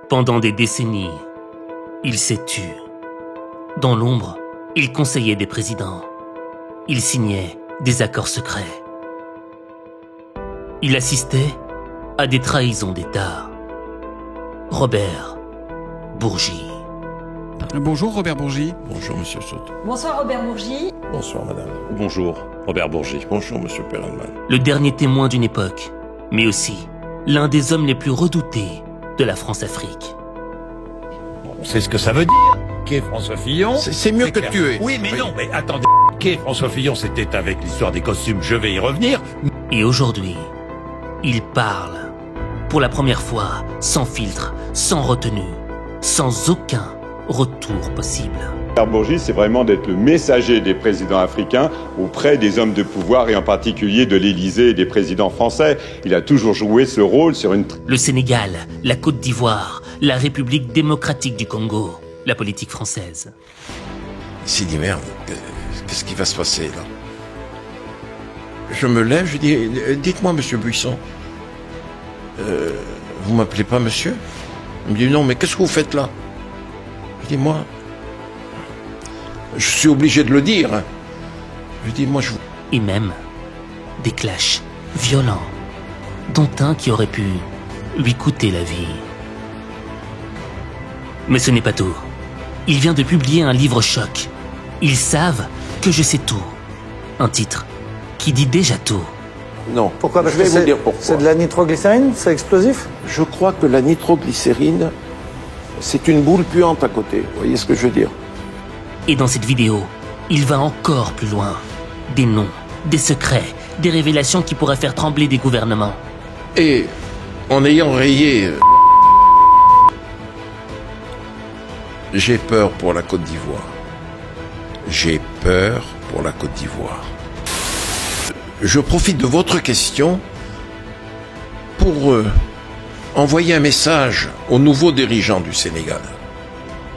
Pendant des décennies, il s'est tu. Dans l'ombre, il conseillait des présidents. Il signait des accords secrets. Il assistait à des trahisons d'État. Robert Bourgi. Bonjour Robert Bourgi. Bonjour Monsieur Soto. Bonsoir Robert Bourgi. Bonsoir Madame. Bonjour Robert Bourgi. Bonjour Monsieur Perelman. Le dernier témoin d'une époque, mais aussi l'un des hommes les plus redoutés de la France-Afrique. On sait ce que ça veut dire. Qu'est François Fillon? C'est mieux que clair. tuer. Oui, mais non, mais attendez. Qu'est François Fillon? C'était avec l'histoire des costumes, je vais y revenir. Et aujourd'hui, il parle. Pour la première fois, sans filtre, sans retenue, sans aucun retour possible. Robert Bourgi, c'est vraiment d'être le messager des présidents africains auprès des hommes de pouvoir et en particulier de l'Élysée et des présidents français. Il a toujours joué ce rôle sur une... Le Sénégal, la Côte d'Ivoire, la République démocratique du Congo, la politique française. Il s'est dit merde, qu'est-ce qui va se passer là? Je me lève, je dis, dites-moi Monsieur Buisson, vous m'appelez pas monsieur? Il me dit non, mais qu'est-ce que vous faites là? Je dis moi, je suis obligé de le dire. Je dis moi je vous... Et même des clashs violents, dont un qui aurait pu lui coûter la vie. Mais ce n'est pas tout. Il vient de publier un livre choc. Ils savent que je sais tout. Un titre qui dit déjà tout. Non. Pourquoi? Parce je vais que vous dire pourquoi. C'est de la nitroglycérine? C'est explosif? Je crois que la nitroglycérine, c'est une boule puante à côté. Vous voyez ce que je veux dire? Et dans cette vidéo, il va encore plus loin. Des noms, des secrets, des révélations qui pourraient faire trembler des gouvernements. Et en ayant rayé... j'ai peur pour la Côte d'Ivoire. J'ai peur pour la Côte d'Ivoire. Je profite de votre question pour envoyer un message aux nouveaux dirigeants du Sénégal.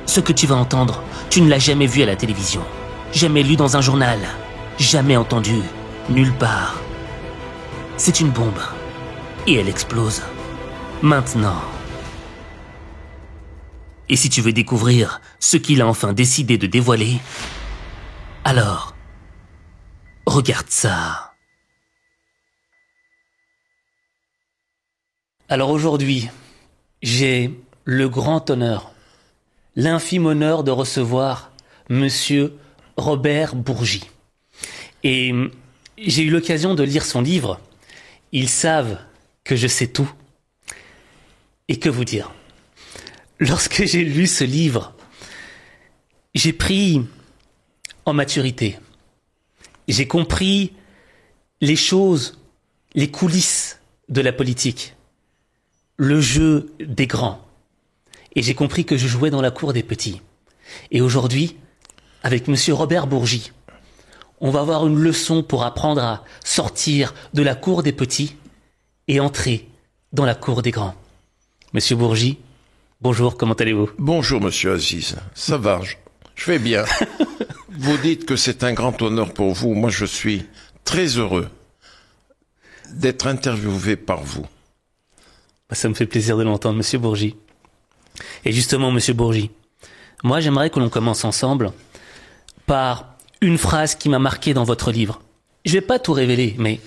Ce que tu vas entendre, tu ne l'as jamais vu à la télévision, jamais lu dans un journal, jamais entendu, nulle part. C'est une bombe. Et elle explose. Maintenant. Et si tu veux découvrir ce qu'il a enfin décidé de dévoiler, alors, regarde ça. Alors aujourd'hui, j'ai le grand honneur, l'infime honneur de recevoir Monsieur Robert Bourgi. Et j'ai eu l'occasion de lire son livre. Ils savent que je sais tout. Et que vous dire? Lorsque j'ai lu ce livre, j'ai pris en maturité. J'ai compris les choses, les coulisses de la politique, le jeu des grands. Et j'ai compris que je jouais dans la cour des petits. Et aujourd'hui, avec Monsieur Robert Bourgi, on va avoir une leçon pour apprendre à sortir de la cour des petits et entrer dans la cour des grands. Monsieur Bourgi, bonjour, comment allez-vous? Bonjour Monsieur Aziz, ça va, je vais bien. Vous dites que c'est un grand honneur pour vous, moi je suis très heureux d'être interviewé par vous. Ça me fait plaisir de l'entendre, Monsieur Bourgi. Et justement, Monsieur Bourgi, moi j'aimerais que l'on commence ensemble par une phrase qui m'a marqué dans votre livre. Je vais pas tout révéler, mais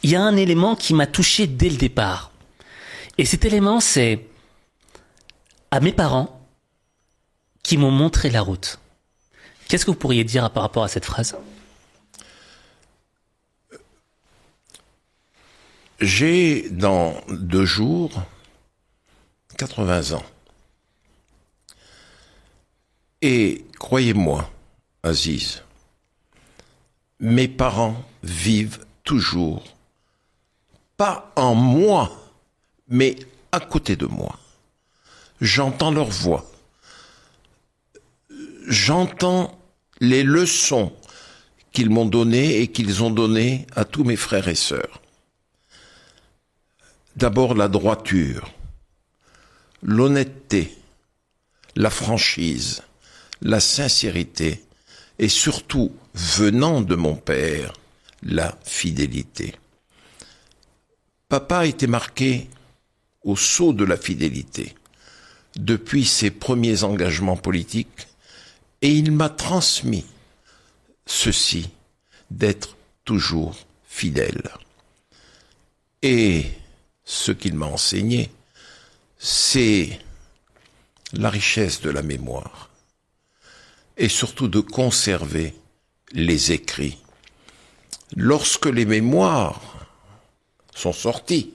il y a un élément qui m'a touché dès le départ. Et cet élément, c'est à mes parents qui m'ont montré la route. Qu'est-ce que vous pourriez dire par rapport à cette phrase? J'ai, dans 2 jours, 80 ans. Et croyez-moi, Aziz, mes parents vivent toujours, pas en moi, mais à côté de moi. J'entends leur voix. J'entends les leçons qu'ils m'ont données et qu'ils ont données à tous mes frères et sœurs. D'abord la droiture, l'honnêteté, la franchise, la sincérité et surtout, venant de mon père, la fidélité. Papa était marqué au sceau de la fidélité. depuis ses premiers engagements politiques, et il m'a transmis ceci, d'être toujours fidèle. Et ce qu'il m'a enseigné, c'est la richesse de la mémoire, et surtout de conserver les écrits. Lorsque les mémoires sont sorties,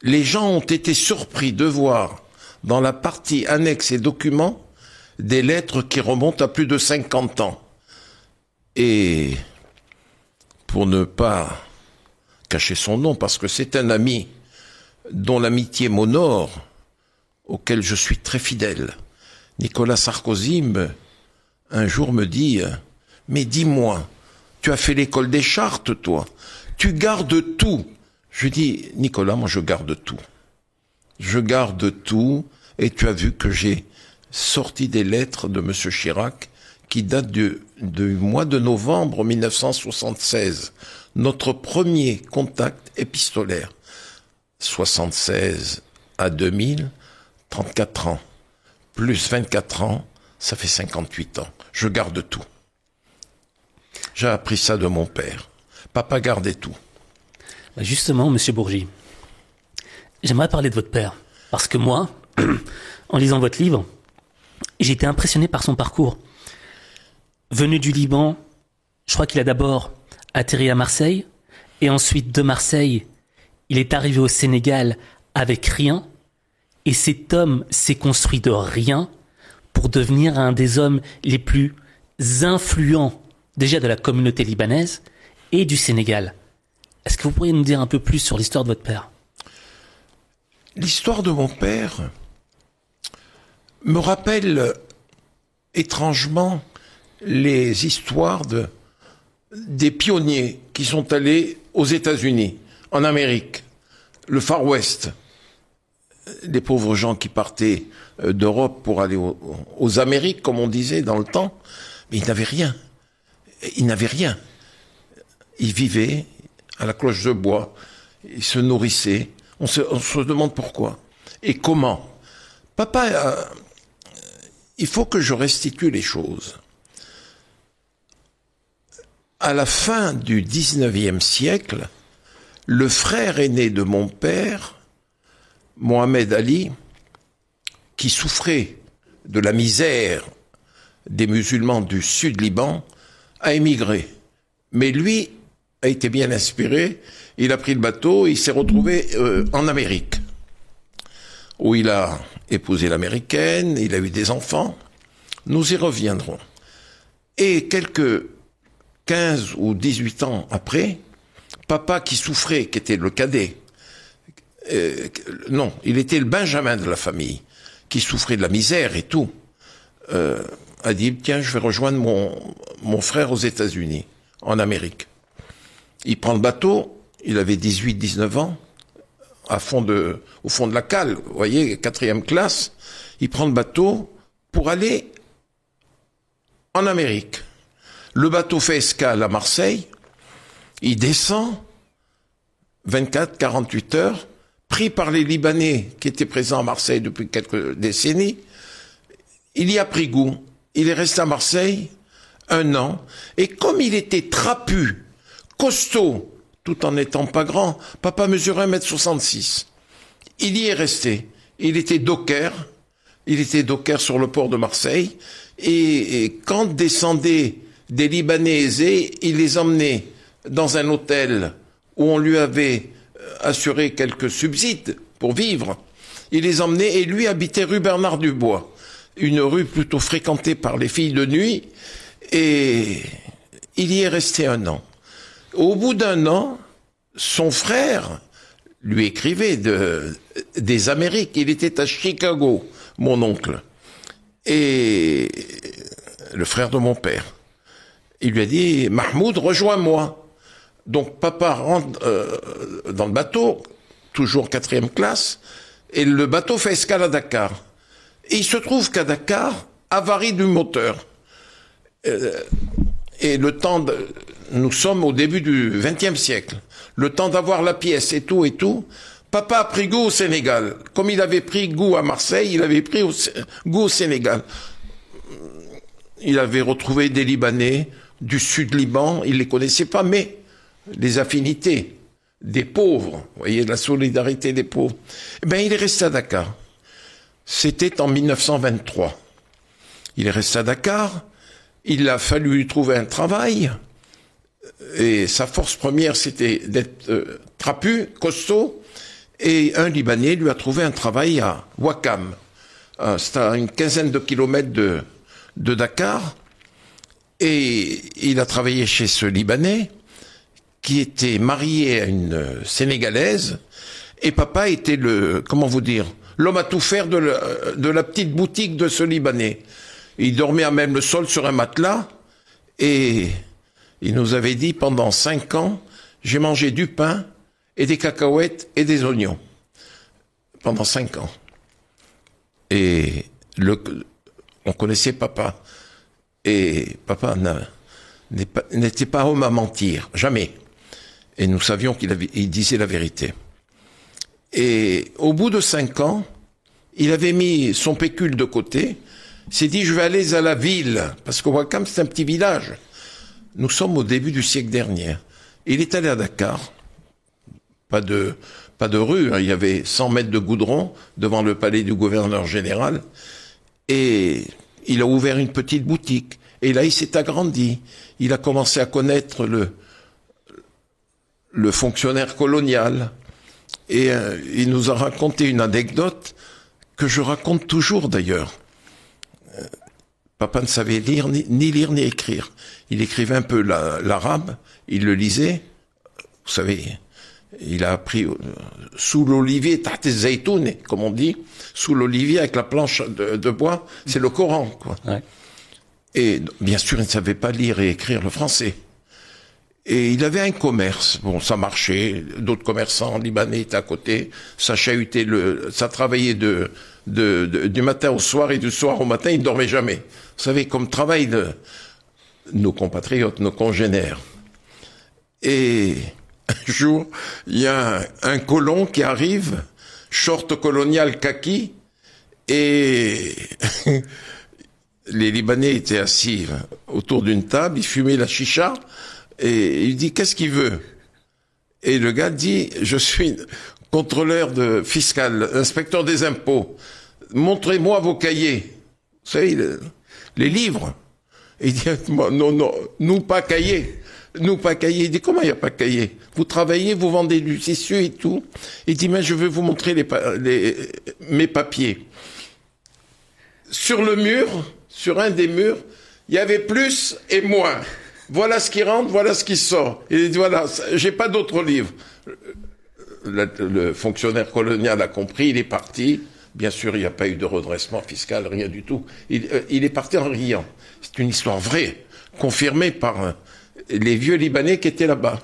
les gens ont été surpris de voir dans la partie annexes et documents des lettres qui remontent à plus de 50 ans. Et pour ne pas cacher son nom, parce que c'est un ami dont l'amitié m'honore, auquel je suis très fidèle, Nicolas Sarkozy, un jour me dit « Mais dis-moi, tu as fait l'école des chartes, toi, tu gardes tout ?» Je dis « Nicolas, moi je garde tout. Je garde tout, et tu as vu que j'ai sorti des lettres de M. Chirac qui datent du mois de novembre 1976. Notre premier contact épistolaire. 76 à 2000, 34 ans. Plus 24 ans, ça fait 58 ans. Je garde tout. J'ai appris ça de mon père. Papa gardait tout. Justement, Monsieur Bourgi, j'aimerais parler de votre père. Parce que moi, en lisant votre livre, j'ai été impressionné par son parcours. Venu du Liban, je crois qu'il a d'abord atterri à Marseille, et ensuite de Marseille, il est arrivé au Sénégal avec rien, et cet homme s'est construit de rien pour devenir un des hommes les plus influents, déjà de la communauté libanaise et du Sénégal. Est-ce que vous pourriez nous dire un peu plus sur l'histoire de votre père ? L'histoire de mon père me rappelle étrangement les histoires des pionniers qui sont allés aux États-Unis, en Amérique, le Far West, les pauvres gens qui partaient d'Europe pour aller aux Amériques, comme on disait dans le temps, mais ils n'avaient rien. Ils n'avaient rien. Ils vivaient à la cloche de bois, ils se nourrissaient. On se demande pourquoi et comment. Papa, il faut que je restitue les choses. À la fin du 19e siècle, le frère aîné de mon père, Mohamed Ali, qui souffrait de la misère des musulmans du sud Liban, a émigré. Mais lui a été bien inspiré, il a pris le bateau, il s'est retrouvé en Amérique, où il a épousé l'américaine, il a eu des enfants. Nous y reviendrons. Et quelques 15 ou 18 ans après, papa qui souffrait, qui était le cadet, non, il était le benjamin de la famille, qui souffrait de la misère et tout, a dit, tiens, je vais rejoindre mon frère aux États-Unis, en Amérique. Il prend le bateau, il avait 18-19 ans, au fond de la cale, vous voyez, 4e classe, il prend le bateau pour aller en Amérique. Le bateau fait escale à Marseille, il descend, 24-48 heures, pris par les Libanais qui étaient présents à Marseille depuis quelques décennies, il y a pris goût. Il est resté à Marseille 1 an, et comme il était trapu, costaud, tout en n'étant pas grand, papa mesurait 1m66. Il y est resté. Il était docker sur le port de Marseille, et quand descendaient des Libanais aisés, il les emmenait dans un hôtel où on lui avait assuré quelques subsides pour vivre. Il les emmenait, et lui habitait rue Bernard Dubois, une rue plutôt fréquentée par les filles de nuit, et il y est resté 1 an. Au bout d'1 an, son frère lui écrivait des Amériques. Il était à Chicago, mon oncle, et le frère de mon père. Il lui a dit, Mahmoud, rejoins-moi. Donc papa rentre dans le bateau, toujours 4e classe, et le bateau fait escale à Dakar. Et il se trouve qu'à Dakar, avarie du moteur. Et nous sommes au début du XXe siècle. Le temps d'avoir la pièce et tout, Papa a pris goût au Sénégal. Comme il avait pris goût à Marseille, il avait pris goût au Sénégal. Il avait retrouvé des Libanais du sud Liban, il les connaissait pas, mais les affinités des pauvres, vous voyez, la solidarité des pauvres. Eh ben, il est resté à Dakar. C'était en 1923. Il est resté à Dakar. Il a fallu lui trouver un travail. Et sa force première, c'était d'être trapu, costaud. Et un Libanais lui a trouvé un travail à Ouakam. C'est à une quinzaine de kilomètres de Dakar. Et il a travaillé chez ce Libanais qui était marié à une Sénégalaise. Et papa était l'homme à tout faire de la petite boutique de ce Libanais. Il dormait à même le sol sur un matelas. Et il nous avait dit, pendant 5 ans, j'ai mangé du pain et des cacahuètes et des oignons. Pendant 5 ans. Et on connaissait papa. Et papa n'était pas homme à mentir. Jamais. Et nous savions qu'il disait la vérité. Et au bout de 5 ans, il avait mis son pécule de côté. Il s'est dit, je vais aller à la ville. Parce que Ouakam, c'est un petit village. Nous sommes au début du siècle dernier. Il est allé à Dakar. Pas de rue, hein. Il y avait 100 mètres de goudron devant le palais du gouverneur général. Et il a ouvert une petite boutique. Et là, il s'est agrandi. Il a commencé à connaître le fonctionnaire colonial. Et il nous a raconté une anecdote que je raconte toujours d'ailleurs. Papa ne savait ni lire ni écrire. Il écrivait un peu l'arabe, il le lisait. Vous savez, il a appris sous l'olivier, tahte zaytoun, comme on dit, sous l'olivier avec la planche de bois, c'est le Coran, quoi. Ouais. Et bien sûr, il ne savait pas lire et écrire le français. Et il avait un commerce. Bon, ça marchait. D'autres commerçants libanais étaient à côté. Ça chahutait ça travaillait du matin au soir et du soir au matin. Il ne dormait jamais. Vous savez, comme travaillent nos compatriotes, nos congénères. Et un jour, il y a un colon qui arrive, short colonial kaki, et les Libanais étaient assis autour d'une table, ils fumaient la chicha, et il dit, qu'est-ce qu'il veut? Et le gars dit, je suis contrôleur fiscal, inspecteur des impôts. Montrez-moi vos cahiers. Vous savez, les livres. Et il dit, non, nous pas cahiers. Nous pas cahiers. Il dit, comment il n'y a pas cahiers? Vous travaillez, vous vendez du tissu et tout. Il dit, mais je vais vous montrer mes papiers. Sur le mur, sur un des murs, il y avait plus et moins. Voilà ce qui rentre, voilà ce qui sort. Il dit, voilà, j'ai pas d'autres livres. Le fonctionnaire colonial a compris, il est parti. Bien sûr, il n'y a pas eu de redressement fiscal, rien du tout. Il est parti en riant. C'est une histoire vraie, confirmée par les vieux Libanais qui étaient là-bas.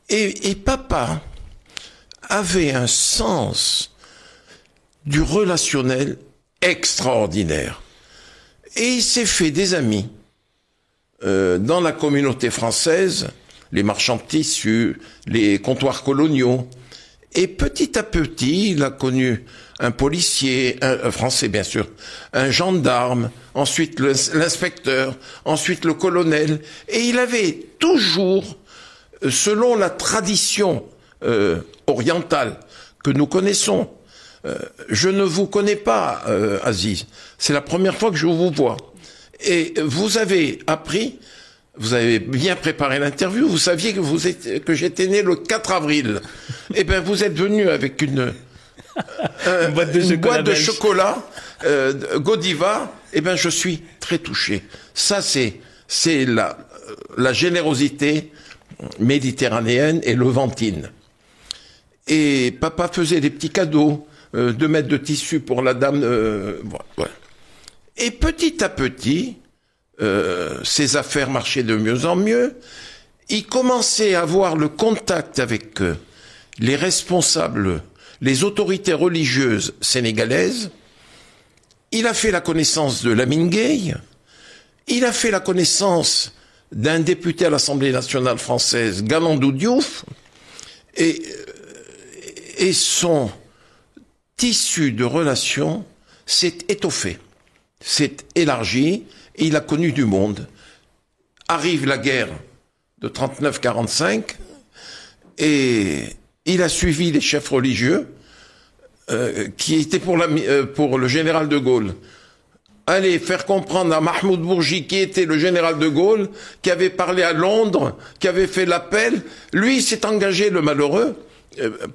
Et papa avait un sens du relationnel extraordinaire. Et il s'est fait des amis dans la communauté française, les marchands de tissus, les comptoirs coloniaux. Et petit à petit, il a connu un policier, un français bien sûr, un gendarme, ensuite l'inspecteur, ensuite le colonel. Et il avait toujours, selon la tradition orientale que nous connaissons, je ne vous connais pas, Aziz. C'est la première fois que je vous vois. Et vous avez appris, vous avez bien préparé l'interview, vous saviez que j'étais né le 4 avril. Eh bien, vous êtes venu avec une boîte de chocolat Godiva. Eh bien, je suis très touché. Ça, c'est la générosité méditerranéenne et levantine. Et papa faisait des petits cadeaux, 2 mètres de tissu pour la dame. Voilà. Et petit à petit, ses affaires marchaient de mieux en mieux. Il commençait à avoir le contact avec les responsables, les autorités religieuses sénégalaises. Il a fait la connaissance de Lamine Gueye. Il a fait la connaissance d'un député à l'Assemblée nationale française, Galandou Diouf. Et Et son tissu de relations s'est étoffé, s'est élargi, et il a connu du monde. Arrive la guerre de 39-45, et il a suivi les chefs religieux, qui étaient pour le général de Gaulle. Aller faire comprendre à Mahmoud Bourgi, qui était le général de Gaulle, qui avait parlé à Londres, qui avait fait l'appel. Lui, il s'est engagé, le malheureux.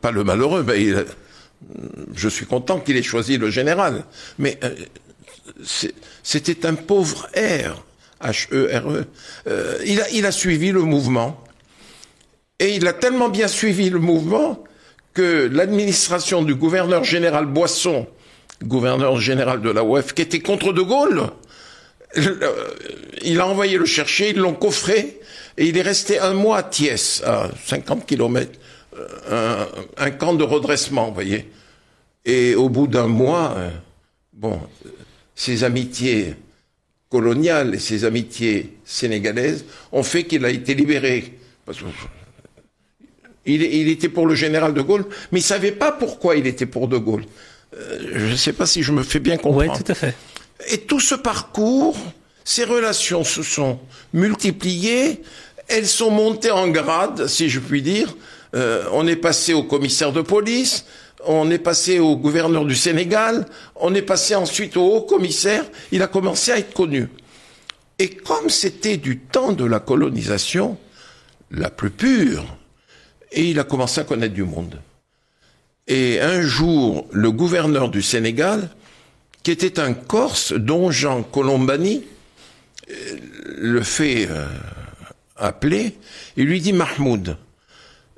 Pas le malheureux, mais je suis content qu'il ait choisi le général. Mais c'était un pauvre R, H-E-R-E. Il a suivi le mouvement. Et il a tellement bien suivi le mouvement que l'administration du gouverneur général Boisson, gouverneur général de la OEF, qui était contre De Gaulle, il a envoyé le chercher, ils l'ont coffré, et il est resté 1 mois à Thiès, à 50 kilomètres, un camp de redressement, vous voyez. Et au bout d'1 mois, ses amitiés coloniales et ses amitiés sénégalaises ont fait qu'il a été libéré. Parce que il était pour le général de Gaulle, mais il ne savait pas pourquoi il était pour de Gaulle. Je ne sais pas si je me fais bien comprendre. Oui, tout à fait. Et tout ce parcours, ces relations se sont multipliées, elles sont montées en grade, si je puis dire. On est passé au commissaire de police, on est passé au gouverneur du Sénégal, on est passé ensuite au haut commissaire, il a commencé à être connu. Et comme c'était du temps de la colonisation, la plus pure, et il a commencé à connaître du monde. Et un jour, le gouverneur du Sénégal, qui était un Corse, dont Jean Colombani, le fait appeler, il lui dit « Mahmoud,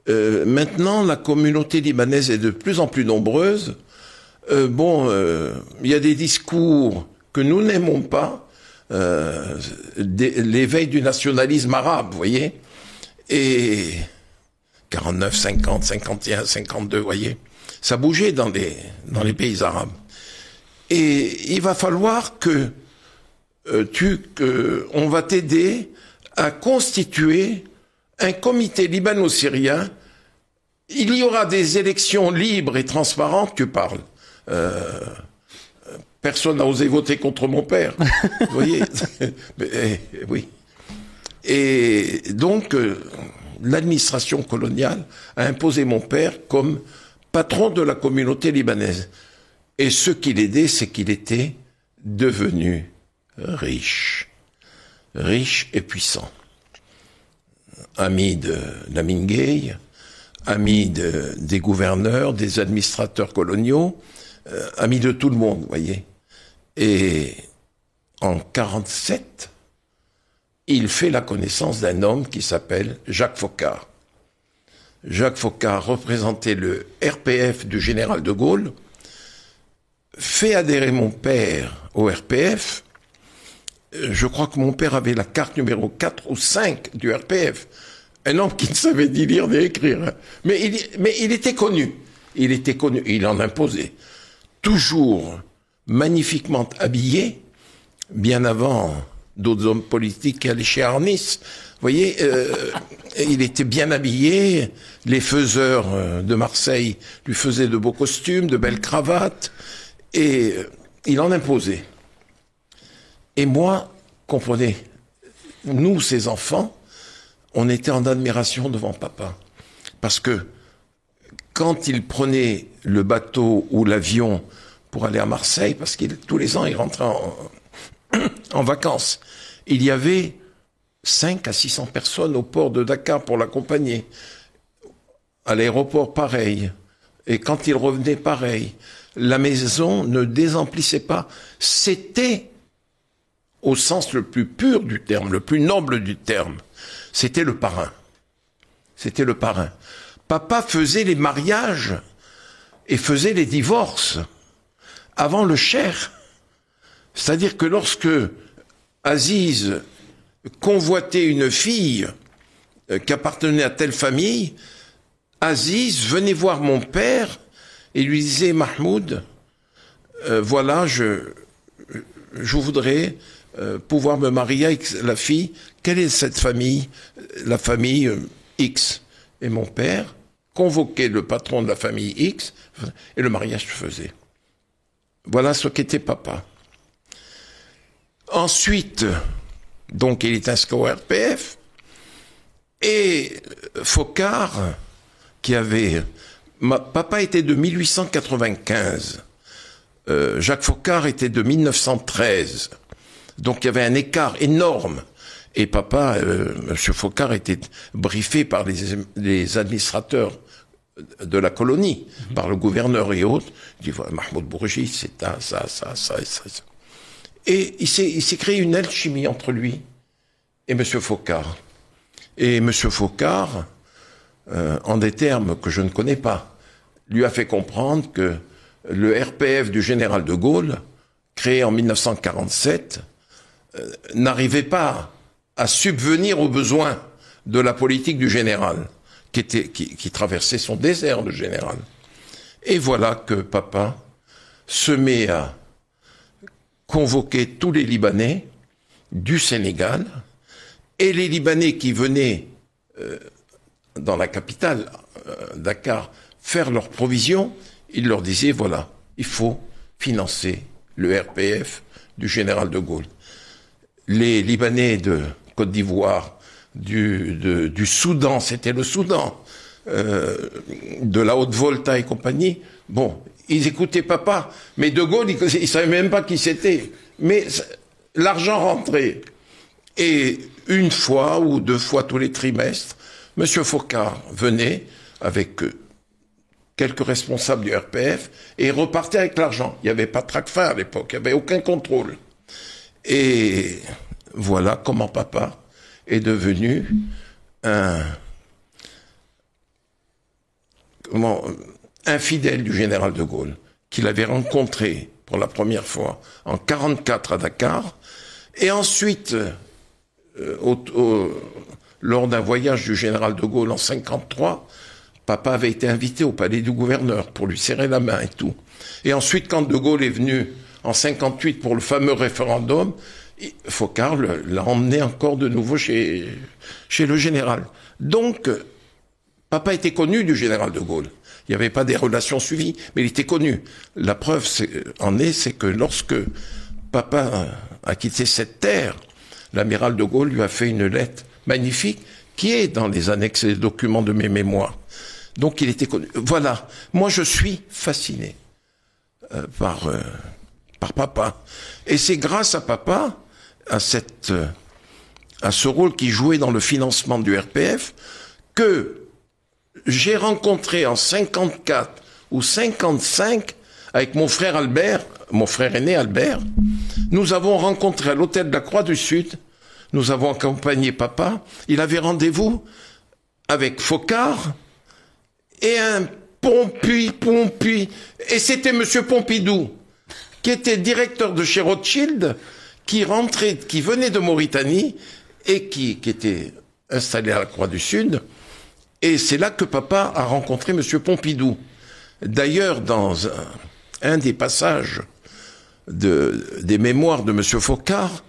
maintenant la communauté libanaise est de plus en plus nombreuse, il y a des discours que nous n'aimons pas, l'éveil du nationalisme arabe, vous voyez, et 49, 50, 51, 52, vous voyez, ça bougeait dans les pays arabes. Et il va falloir que on va t'aider à constituer un comité libano-syrien. Il y aura des élections libres et transparentes, tu parles. Personne n'a osé voter contre mon père. Vous voyez? Oui. Et donc, l'administration coloniale a imposé mon père comme patron de la communauté libanaise. Et ce qui l'aidait, c'est qu'il était devenu riche et puissant. Ami de Lamine Gueye, ami des gouverneurs, des administrateurs coloniaux, ami de tout le monde, vous voyez. Et en 1947, il fait la connaissance d'un homme qui s'appelle Jacques Foccart. Jacques Foccart représentait le RPF du général de Gaulle, fait adhérer mon père au RPF. Je crois que mon père avait la carte numéro 4 ou 5 du RPF. Un homme qui ne savait ni lire ni écrire. Mais il était connu. Il était connu. Il en imposait. Toujours magnifiquement habillé, bien avant d'autres hommes politiques qui allaient chez Arnis. Vous voyez, il était bien habillé. Les faiseurs de Marseille lui faisaient de beaux costumes, de belles cravates. Et il en imposait. Et moi, comprenez, nous, ces enfants, on était en admiration devant papa. Parce que quand il prenait le bateau ou l'avion pour aller à Marseille, parce que tous les ans, il rentrait en vacances, il y avait 500 à 600 personnes au port de Dakar pour l'accompagner. À l'aéroport, pareil. Et quand il revenait, pareil. La maison ne désemplissait pas. C'était, au sens le plus pur du terme, le plus noble du terme, c'était le parrain. C'était le parrain. Papa faisait les mariages et faisait les divorces avant le cher. C'est-à-dire que lorsque Aziz convoitait une fille qui appartenait à telle famille, Aziz venait voir mon père et lui disait « Mahmoud, voilà, je voudrais pouvoir me marier avec la fille. Quelle est cette famille? La famille X. » Et mon père convoquait le patron de la famille X et le mariage se faisait. Voilà ce qu'était papa. Ensuite, donc il est inscrit au RPF et Foccart, qui avait... Papa était de 1895. Jacques Foccart était de 1913. Donc il y avait un écart énorme. Et papa, monsieur Foccart, était briefé par les administrateurs de la colonie, par le gouverneur et autres. Il dit, voilà, Mahmoud Bourgi, c'est ça. Et il s'est créé une alchimie entre lui et monsieur Foccart. Et monsieur Foccart, en des termes que je ne connais pas, lui a fait comprendre que le RPF du général de Gaulle, créé en 1947, n'arrivait pas à subvenir aux besoins de la politique du général, qui traversait son désert, le général. Et voilà que papa se met à convoquer tous les Libanais du Sénégal, et les Libanais qui venaient dans la capitale, Dakar, faire leurs provisions, il leur disait, voilà, il faut financer le RPF du général de Gaulle. Les Libanais de Côte d'Ivoire, du Soudan, c'était le Soudan, de la Haute-Volta et compagnie, bon, ils écoutaient papa, mais de Gaulle, ils savaient même pas qui c'était. Mais l'argent rentrait. Et une fois ou deux fois tous les trimestres, monsieur Foccart venait avec quelques responsables du RPF et repartait avec l'argent. Il n'y avait pas de Tracfin à l'époque, il n'y avait aucun contrôle. Et voilà comment papa est devenu un fidèle du général de Gaulle, qu'il avait rencontré pour la première fois en 1944 à Dakar, et ensuite, lors d'un voyage du général de Gaulle en 1953, papa avait été invité au palais du gouverneur pour lui serrer la main et tout. Et ensuite, quand de Gaulle est venu en 1958 pour le fameux référendum, Foccart l'a emmené encore de nouveau chez le général. Donc, papa était connu du général de Gaulle. Il n'y avait pas des relations suivies, mais il était connu. La preuve c'est que lorsque papa a quitté cette terre, l'amiral de Gaulle lui a fait une lettre magnifique qui est dans les annexes et les documents de mes mémoires. Donc il était connu. Voilà, moi je suis fasciné par papa. Et c'est grâce à papa, à ce rôle qu'il jouait dans le financement du RPF, que j'ai rencontré en 54 ou 55, avec mon frère Albert, mon frère aîné Albert, nous avons rencontré à l'hôtel de la Croix du Sud, nous avons accompagné papa, il avait rendez-vous avec Foccart et un Pompuy, et c'était monsieur Pompidou, qui était directeur de chez Rothschild, qui venait de Mauritanie et qui était installé à la Croix du Sud. Et c'est là que papa a rencontré monsieur Pompidou. D'ailleurs, dans un des passages des mémoires de monsieur Foccart,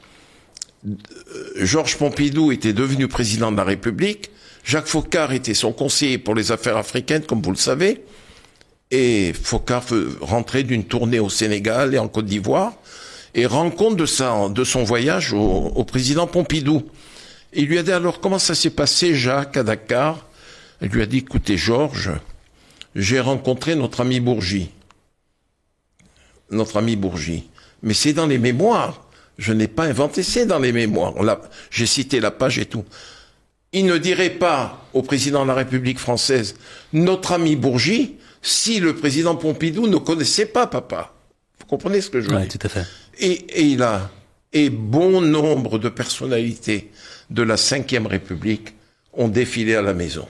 Georges Pompidou était devenu président de la République, Jacques Foccart était son conseiller pour les affaires africaines, comme vous le savez, et Foccart rentrait d'une tournée au Sénégal et en Côte d'Ivoire, et rend compte de son voyage au président Pompidou. Il lui a dit, alors comment ça s'est passé, Jacques, à Dakar? Il lui a dit, écoutez Georges, j'ai rencontré notre ami Bourgi. Mais c'est dans les mémoires. Je n'ai pas inventé, c'est dans les mémoires. J'ai cité la page et tout. Il ne dirait pas au président de la République française, notre ami Bourgi, si le président Pompidou ne connaissait pas papa. Vous comprenez ce que je veux dire? Oui, tout à fait. Et bon nombre de personnalités de la Ve République ont défilé à la maison.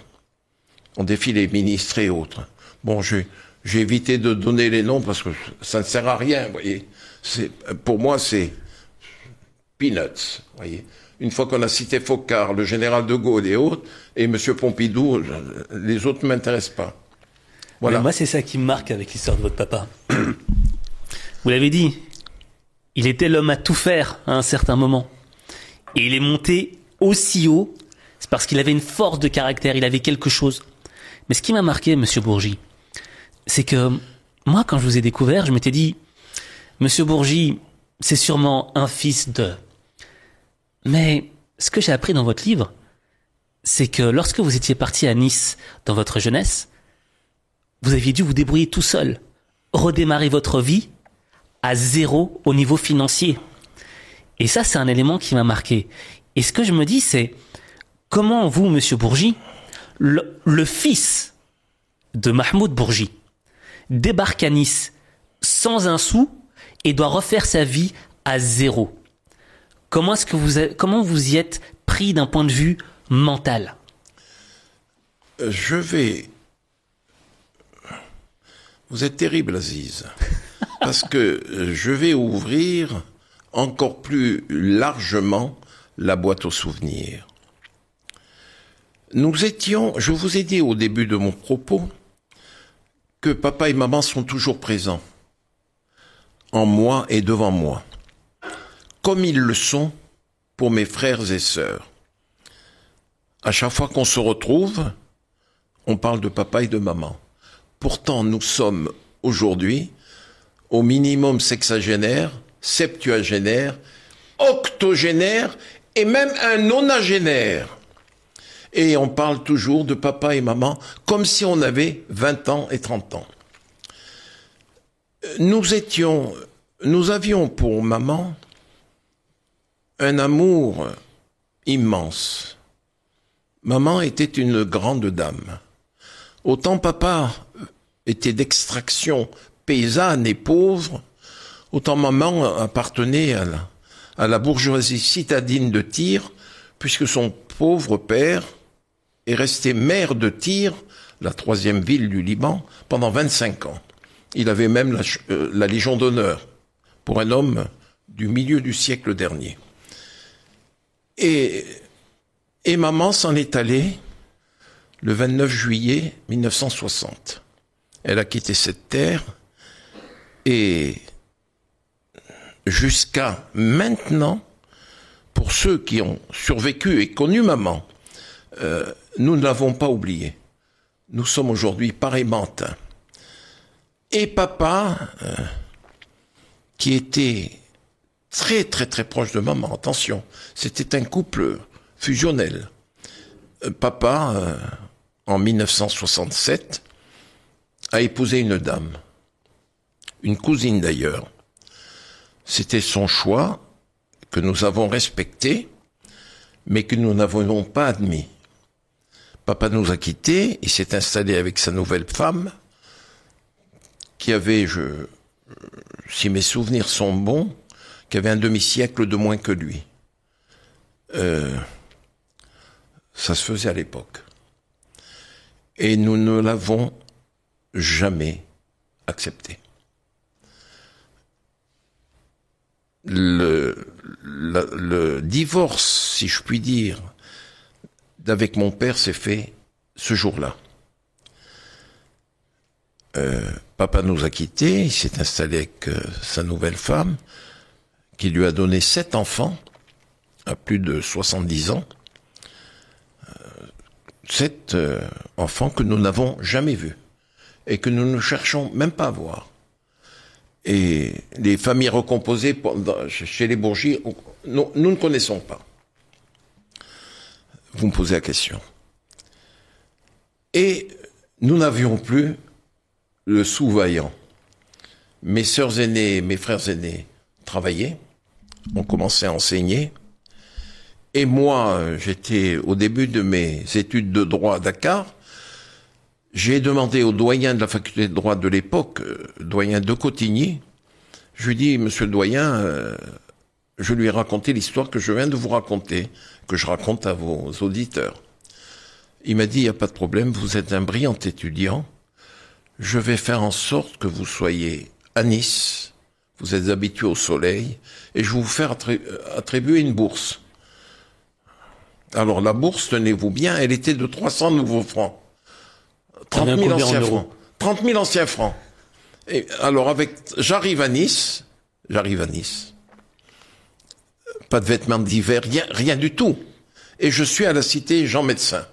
Ont défilé, ministres et autres. Bon, j'ai évité de donner les noms parce que ça ne sert à rien, vous voyez. Pour moi, c'est peanuts, vous voyez. Une fois qu'on a cité Foccart, le général de Gaulle et autres, et monsieur Pompidou, les autres ne m'intéressent pas. Voilà. Mais moi, c'est ça qui me marque avec l'histoire de votre papa. Vous l'avez dit, il était l'homme à tout faire à un certain moment. Et il est monté aussi haut, c'est parce qu'il avait une force de caractère, il avait quelque chose. Mais ce qui m'a marqué, Monsieur Bourgi, c'est que moi, quand je vous ai découvert, je m'étais dit, Monsieur Bourgi, c'est sûrement un fils de... Mais ce que j'ai appris dans votre livre, c'est que lorsque vous étiez parti à Nice dans votre jeunesse, vous aviez dû vous débrouiller tout seul, redémarrer votre vie à zéro au niveau financier. Et ça, c'est un élément qui m'a marqué. Et ce que je me dis, c'est comment vous, Monsieur Bourgi, le fils de Mahmoud Bourgi, débarque à Nice sans un sou et doit refaire sa vie à zéro. Comment vous y êtes pris d'un point de vue mental? Vous êtes terrible, Aziz, parce que je vais ouvrir encore plus largement la boîte aux souvenirs. Je vous ai dit au début de mon propos que papa et maman sont toujours présents, en moi et devant moi, comme ils le sont pour mes frères et sœurs. À chaque fois qu'on se retrouve, on parle de papa et de maman. Pourtant, nous sommes aujourd'hui au minimum sexagénaire, septuagénaire, octogénaire et même un nonagénaire. Et on parle toujours de papa et maman comme si on avait 20 ans et 30 ans. Nous avions pour maman un amour immense. Maman était une grande dame. Autant papa était d'extraction paysanne et pauvre, autant maman appartenait à la bourgeoisie citadine de Tyr, puisque son pauvre père est resté maire de Tyr, la 3e ville du Liban, pendant 25 ans. Il avait même la Légion d'honneur pour un homme du milieu du siècle dernier. Et maman s'en est allée le 29 juillet 1960. Elle a quitté cette terre et jusqu'à maintenant, pour ceux qui ont survécu et connu maman, nous ne l'avons pas oublié. Nous sommes aujourd'hui pareillement atteints. Et papa, qui était très très très proche de maman, attention, c'était un couple fusionnel. Papa, en 1967, a épousé une dame, une cousine d'ailleurs. C'était son choix que nous avons respecté, mais que nous n'avons pas admis. Papa nous a quittés, il s'est installé avec sa nouvelle femme, qui avait, si mes souvenirs sont bons, qui avait un demi-siècle de moins que lui. Ça se faisait à l'époque. Et nous ne l'avons jamais accepté. Le divorce, si je puis dire, d'avec mon père s'est fait ce jour-là. Papa nous a quittés, il s'est installé avec sa nouvelle femme, qui lui a donné 7 enfants, à plus de 70 ans. 7 enfants que nous n'avons jamais vus, et que nous ne cherchons même pas à voir. Et les familles recomposées chez les Bourgi, nous ne connaissons pas. Vous me posez la question. Et nous n'avions plus le sou vaillant. Mes sœurs aînées, mes frères aînés travaillaient, ont commencé à enseigner. Et moi, j'étais au début de mes études de droit à Dakar. J'ai demandé au doyen de la faculté de droit de l'époque, doyen de Cotigny, je lui dis, monsieur le doyen, je lui ai raconté l'histoire que je viens de vous raconter, que je raconte à vos auditeurs. Il m'a dit, il n'y a pas de problème, vous êtes un brillant étudiant, je vais faire en sorte que vous soyez à Nice, vous êtes habitué au soleil, et je vais vous faire attribuer une bourse. Alors la bourse, tenez-vous bien, elle était de 300 nouveaux francs. 30 000 anciens francs. 30 000 anciens francs. Et alors j'arrive à Nice. Pas de vêtements d'hiver, rien du tout. Et je suis à la cité Jean Médecin.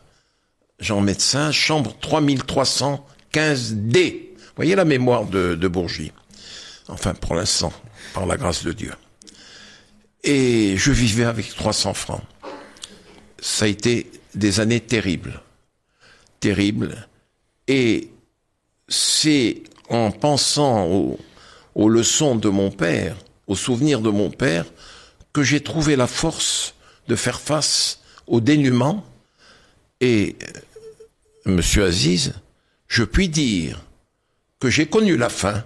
Jean médecin, chambre 3315D. Vous voyez la mémoire de Bourgie. Enfin, pour l'instant, par la grâce de Dieu. Et je vivais avec 300 francs. Ça a été des années terribles. Terribles. Et c'est en pensant aux leçons de mon père, aux souvenirs de mon père, que j'ai trouvé la force de faire face au dénuement. Et, Monsieur Aziz, je puis dire que j'ai connu la faim,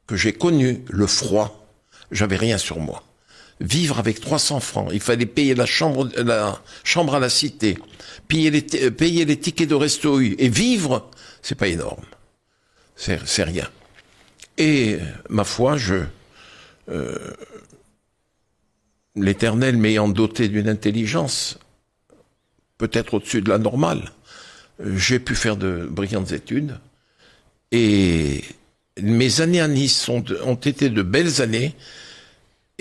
que j'ai connu le froid. J'avais rien sur moi. Vivre avec 300 francs, il fallait payer la chambre à la cité, payer les tickets de resto et vivre, c'est pas énorme. C'est rien. Et, ma foi, l'Éternel m'ayant doté d'une intelligence, peut-être au-dessus de la normale, j'ai pu faire de brillantes études. Et mes années à Nice ont été de belles années.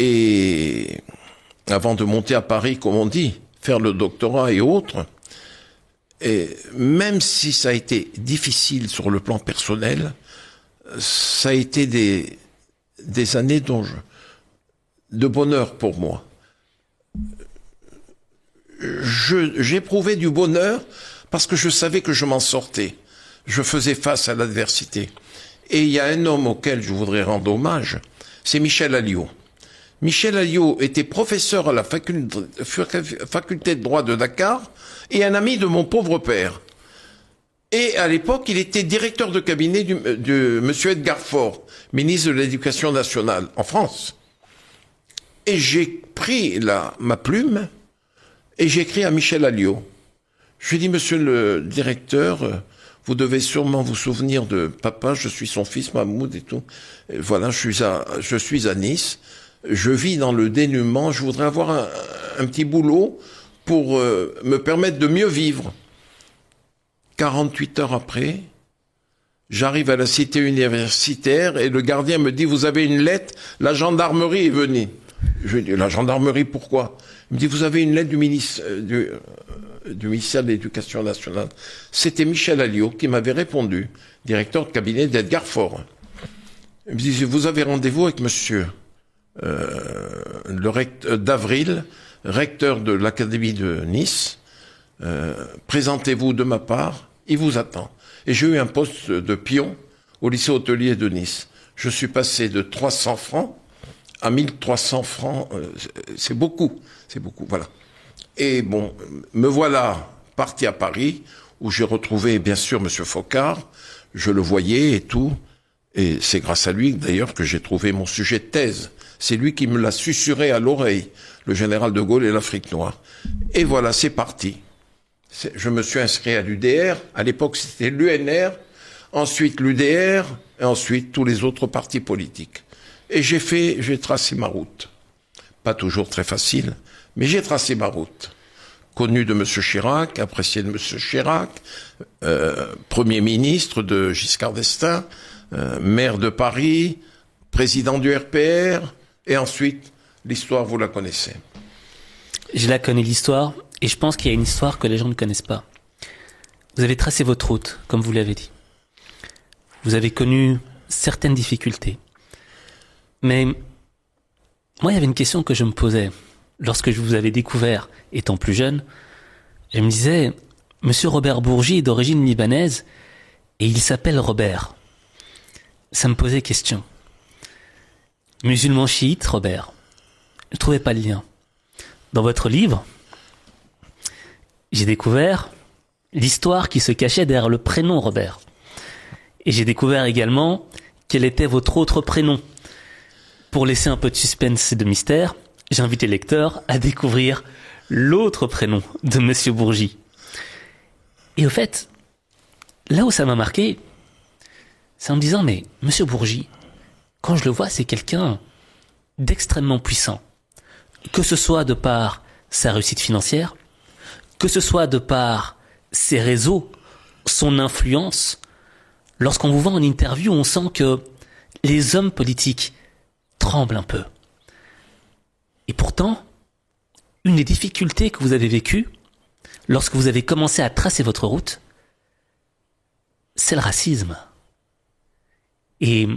Et avant de monter à Paris, comme on dit, faire le doctorat et autres, et même si ça a été difficile sur le plan personnel, ça a été des années de bonheur pour moi. J'éprouvais du bonheur parce que je savais que je m'en sortais. Je faisais face à l'adversité. Et il y a un homme auquel je voudrais rendre hommage, c'est Michel Alliot. Michel Alliot était professeur à la faculté de droit de Dakar et un ami de mon pauvre père. Et à l'époque, il était directeur de cabinet de monsieur Edgar Faure, ministre de l'Éducation nationale en France. Et j'ai pris ma plume et j'ai écrit à Michel Alliot. Je lui ai dit, monsieur le directeur, vous devez sûrement vous souvenir de papa, je suis son fils Mahmoud et tout. Et voilà, je suis à Nice. Je vis dans le dénuement, je voudrais avoir un petit boulot pour me permettre de mieux vivre. 48 heures après, j'arrive à la cité universitaire et le gardien me dit, vous avez une lettre, la gendarmerie est venue. Je lui dis, la gendarmerie, pourquoi? Il me dit, vous avez une lettre du ministère de l'Éducation nationale. C'était Michel Alliot qui m'avait répondu, directeur de cabinet d'Edgar Faure. Il me dit, vous avez rendez-vous avec monsieur le recteur d'Avril, recteur de l'Académie de Nice, présentez-vous de ma part, il vous attend. Et j'ai eu un poste de pion au lycée hôtelier de Nice. Je suis passé de 300 francs à 1300 francs, c'est beaucoup, voilà. Et bon, me voilà parti à Paris, où j'ai retrouvé bien sûr monsieur Focard, je le voyais et tout, et c'est grâce à lui d'ailleurs que j'ai trouvé mon sujet de thèse. C'est lui qui me l'a susurré à l'oreille, le général de Gaulle et l'Afrique noire. Et voilà, c'est parti. Je me suis inscrit à l'UDR, à l'époque c'était l'UNR, ensuite l'UDR, et ensuite tous les autres partis politiques. Et j'ai tracé ma route. Pas toujours très facile, mais j'ai tracé ma route. Connu de M. Chirac, apprécié de M. Chirac, Premier ministre de Giscard d'Estaing, maire de Paris, président du RPR, et ensuite, l'histoire, vous la connaissez. Je la connais, l'histoire, et je pense qu'il y a une histoire que les gens ne connaissent pas. Vous avez tracé votre route, comme vous l'avez dit. Vous avez connu certaines difficultés. Mais moi, il y avait une question que je me posais. Lorsque je vous avais découvert, étant plus jeune, je me disais, Monsieur Robert Bourgie est d'origine libanaise, et il s'appelle Robert. Ça me posait question. Musulman chiite, Robert. Je ne trouvais pas le lien. Dans votre livre, j'ai découvert l'histoire qui se cachait derrière le prénom Robert. Et j'ai découvert également quel était votre autre prénom. Pour laisser un peu de suspense et de mystère, j'invite les lecteurs à découvrir l'autre prénom de Monsieur Bourgie. Et au fait, là où ça m'a marqué, c'est en me disant, mais Monsieur Bourgie, quand je le vois, c'est quelqu'un d'extrêmement puissant. Que ce soit de par sa réussite financière, que ce soit de par ses réseaux, son influence. Lorsqu'on vous voit en interview, on sent que les hommes politiques tremblent un peu. Et pourtant, une des difficultés que vous avez vécues, lorsque vous avez commencé à tracer votre route, c'est le racisme. Et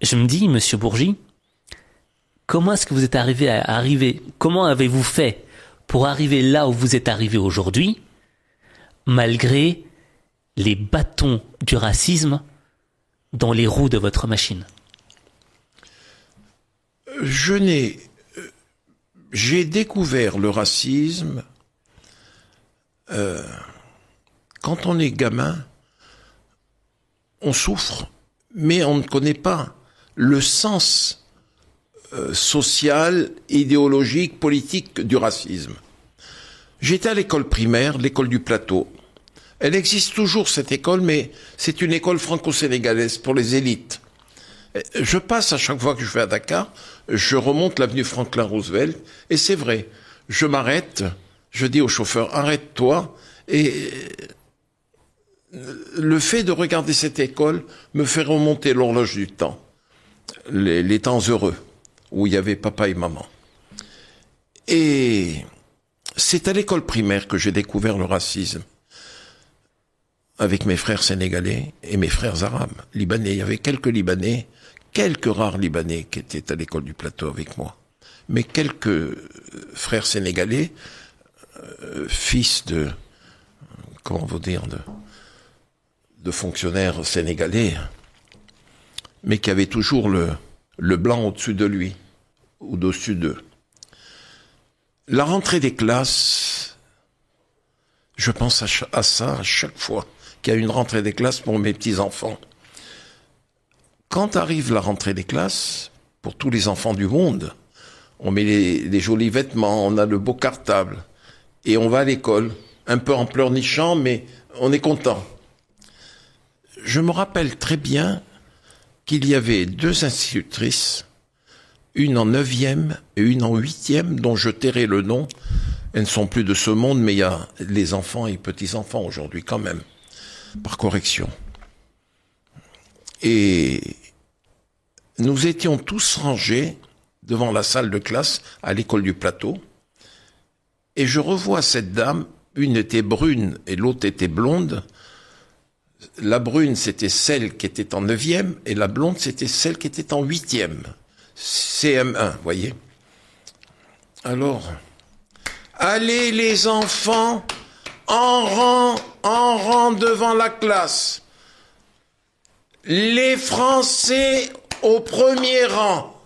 je me dis, Monsieur Bourgi, comment est-ce que vous êtes arrivé, comment avez-vous fait pour arriver là où vous êtes arrivé aujourd'hui, malgré les bâtons du racisme dans les roues de votre machine? J'ai découvert le racisme quand on est gamin, on souffre, mais on ne connaît pas le sens social, idéologique, politique du racisme. J'étais à l'école primaire, l'école du Plateau. Elle existe toujours, cette école, mais c'est une école franco-sénégalaise pour les élites. Je passe à chaque fois que je vais à Dakar, je remonte l'avenue Franklin Roosevelt, et c'est vrai, je m'arrête, je dis au chauffeur, arrête-toi, et le fait de regarder cette école me fait remonter l'horloge du temps, les temps heureux, où il y avait papa et maman. Et c'est à l'école primaire que j'ai découvert le racisme, avec mes frères sénégalais et mes frères arabes, libanais. Il y avait quelques Libanais, quelques rares Libanais qui étaient à l'école du Plateau avec moi. Mais quelques frères sénégalais, fils de, comment vous dire, de fonctionnaires sénégalais, mais qui avaient toujours le blanc au-dessus de lui, ou au-dessus d'eux. La rentrée des classes, je pense à ça à chaque fois qu'il y a une rentrée des classes pour mes petits-enfants. Quand arrive la rentrée des classes, pour tous les enfants du monde, on met les jolis vêtements, on a le beau cartable, et on va à l'école, un peu en pleurnichant, mais on est content. Je me rappelle très bien qu'il y avait 2 institutrices, une en 9e et une en 8e, dont je tairai le nom. Elles ne sont plus de ce monde, mais il y a les enfants et petits-enfants aujourd'hui quand même, par correction. Et nous étions tous rangés devant la salle de classe à l'école du Plateau, et je revois cette dame, une était brune et l'autre était blonde. La brune, c'était celle qui était en 9e, et la blonde, c'était celle qui était en 8e. CM1, voyez. Alors, allez les enfants, en rang devant la classe. Les Français au premier rang.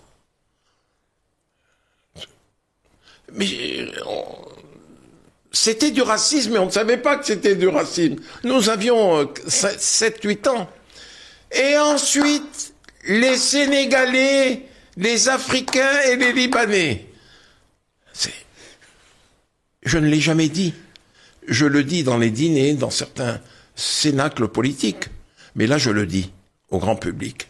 Mais c'était du racisme, mais on ne savait pas que c'était du racisme. Nous avions 7-8 ans. Et ensuite, les Sénégalais, les Africains et les Libanais. Je ne l'ai jamais dit. Je le dis dans les dîners, dans certains cénacles politiques. Mais là, je le dis au grand public.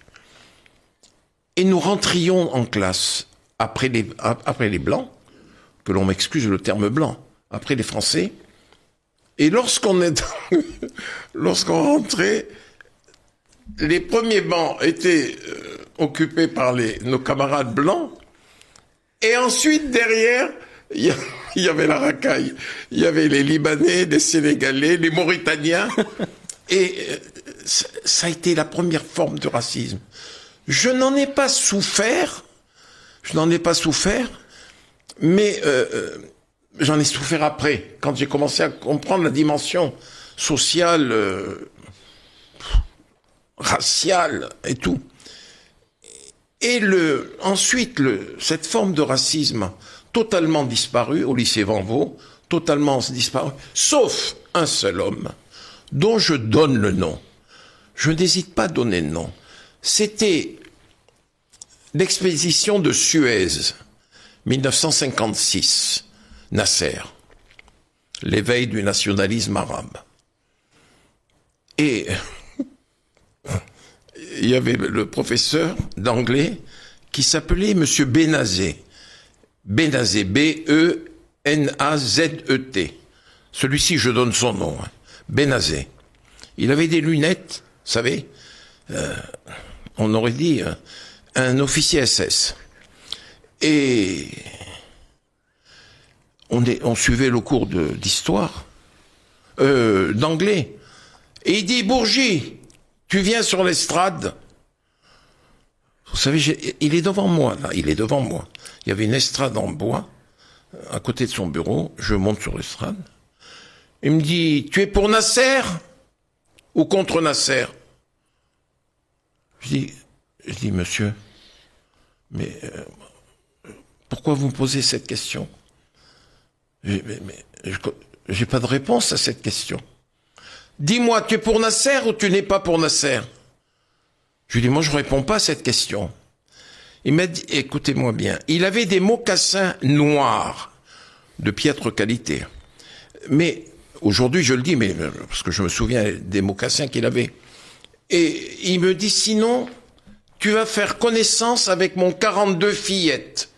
Et nous rentrions en classe après les Blancs, que l'on m'excuse le terme blanc, après les Français. Et lorsqu'on rentrait, les premiers bancs étaient occupés par nos camarades blancs. Et ensuite, derrière, il y avait la racaille. Il y avait les Libanais, les Sénégalais, les Mauritaniens. Et ça a été la première forme de racisme. Je n'en ai pas souffert, mais j'en ai souffert après, quand j'ai commencé à comprendre la dimension sociale, raciale et tout. Et ensuite, cette forme de racisme totalement disparue au lycée Van Vaux, totalement disparue, sauf un seul homme, dont je donne le nom. Je n'hésite pas à donner le nom. C'était l'expédition de Suez, 1956, Nasser, l'éveil du nationalisme arabe. Et il y avait le professeur d'anglais qui s'appelait Monsieur Benazet. Benazet, B-E-N-A-Z-E-T. Celui-ci, je donne son nom, hein. Benazet. Il avait des lunettes, vous savez, on aurait dit un officier SS. Et on suivait le cours d'histoire, d'anglais. Et il dit, Bourgi, tu viens sur l'estrade. Vous savez, il est devant moi, là, il est devant moi. Il y avait une estrade en bois, à côté de son bureau. Je monte sur l'estrade. Il me dit, tu es pour Nasser ou contre Nasser? Je dis, monsieur, mais pourquoi vous me posez cette question? J'ai pas de réponse à cette question. Dis-moi, tu es pour Nasser ou tu n'es pas pour Nasser? Je lui dis, moi je réponds pas à cette question. Il m'a dit, écoutez-moi bien, il avait des mocassins noirs, de piètre qualité. Mais, aujourd'hui je le dis, mais parce que je me souviens des mocassins qu'il avait. Et il me dit, sinon, tu vas faire connaissance avec mon 42 fillettes.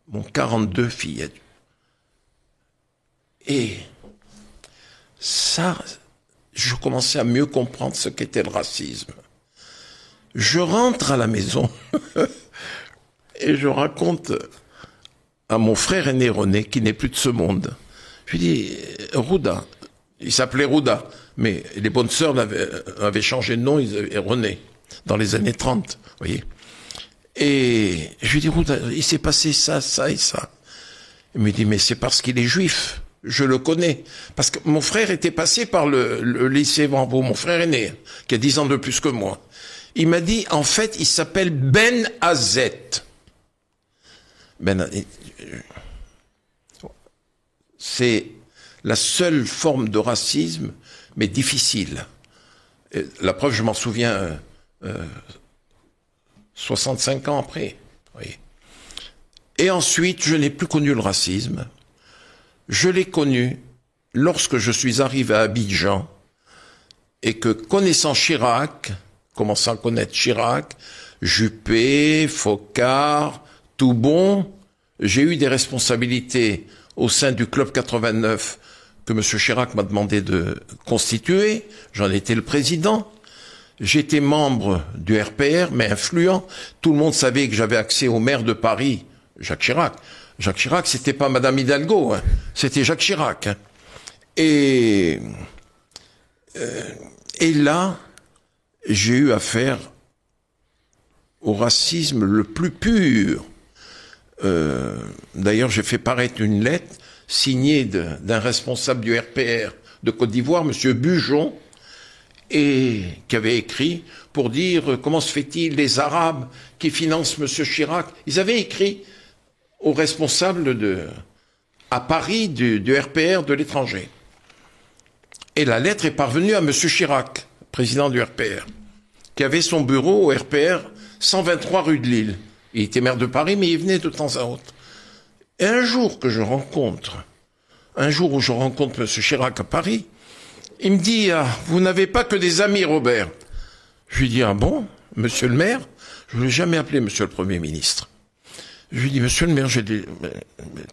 Mon 42 fillettes. Et ça, je commençais à mieux comprendre ce qu'était le racisme. Je rentre à la maison et je raconte à mon frère aîné René, qui n'est plus de ce monde. Je lui dis, Rouda, il s'appelait Rouda, mais les bonnes sœurs avaient changé de nom, ils avaient René, dans les années 30, vous voyez. Et je lui dis, Rouda, il s'est passé ça, ça et ça. Il me dit, mais c'est parce qu'il est juif. Je le connais. Parce que mon frère était passé par le lycée Van Beau, mon frère aîné, qui a 10 ans de plus que moi. Il m'a dit, en fait, il s'appelle Ben Azet. C'est la seule forme de racisme, mais difficile. Et la preuve, je m'en souviens 65 ans après. Oui. Et ensuite, je n'ai plus connu le racisme. Je l'ai connu lorsque je suis arrivé à Abidjan et que, connaissant Chirac, commençant à connaître Chirac, Juppé, Focard, Toubon, j'ai eu des responsabilités au sein du Club 89 que M. Chirac m'a demandé de constituer. J'en étais le président. J'étais membre du RPR, mais influent. Tout le monde savait que j'avais accès au maire de Paris, Jacques Chirac. Jacques Chirac, c'était pas Madame Hidalgo, hein. C'était Jacques Chirac. Hein. Et là, j'ai eu affaire au racisme le plus pur. D'ailleurs, j'ai fait paraître une lettre signée d'un responsable du RPR de Côte d'Ivoire, M. Bujon, et qui avait écrit pour dire comment se fait-il les Arabes qui financent M. Chirac. Ils avaient écrit aux responsables à Paris du RPR de l'étranger. Et la lettre est parvenue à M. Chirac, président du RPR, qui avait son bureau au RPR 123 rue de Lille. Il était maire de Paris, mais il venait de temps à autre. Et un jour où je rencontre M. Chirac à Paris, il me dit, ah, vous n'avez pas que des amis, Robert. Je lui dis, ah bon, monsieur le maire? Je ne l'ai jamais appelé monsieur le Premier ministre. Je lui dis, monsieur le maire,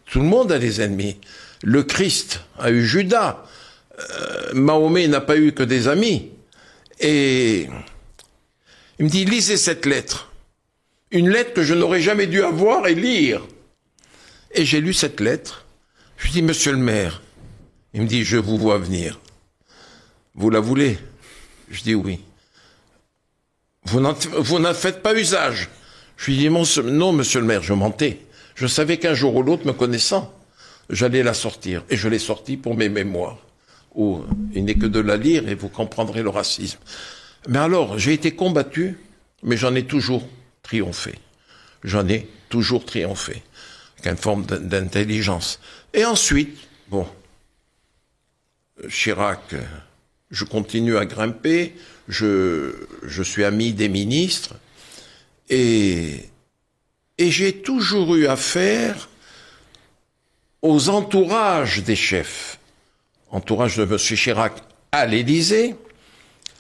tout le monde a des ennemis. Le Christ a eu Judas. Mahomet n'a pas eu que des amis. Et il me dit, lisez cette lettre. Une lettre que je n'aurais jamais dû avoir et lire. Et j'ai lu cette lettre. Je lui dis, monsieur le maire. Il me dit, je vous vois venir. Vous la voulez? Je dis oui. Vous n'en faites pas usage. Je lui dis, non, monsieur le maire, je mentais. Je savais qu'un jour ou l'autre, me connaissant, j'allais la sortir. Et je l'ai sortie pour mes mémoires. Où il n'est que de la lire et vous comprendrez le racisme. Mais alors, j'ai été combattu, mais j'en ai toujours triomphé. J'en ai toujours triomphé. Avec une forme d'intelligence. Et ensuite, bon, Chirac, je continue à grimper, je suis ami des ministres, et j'ai toujours eu affaire aux entourages des chefs. Entourage de M. Chirac à l'Élysée,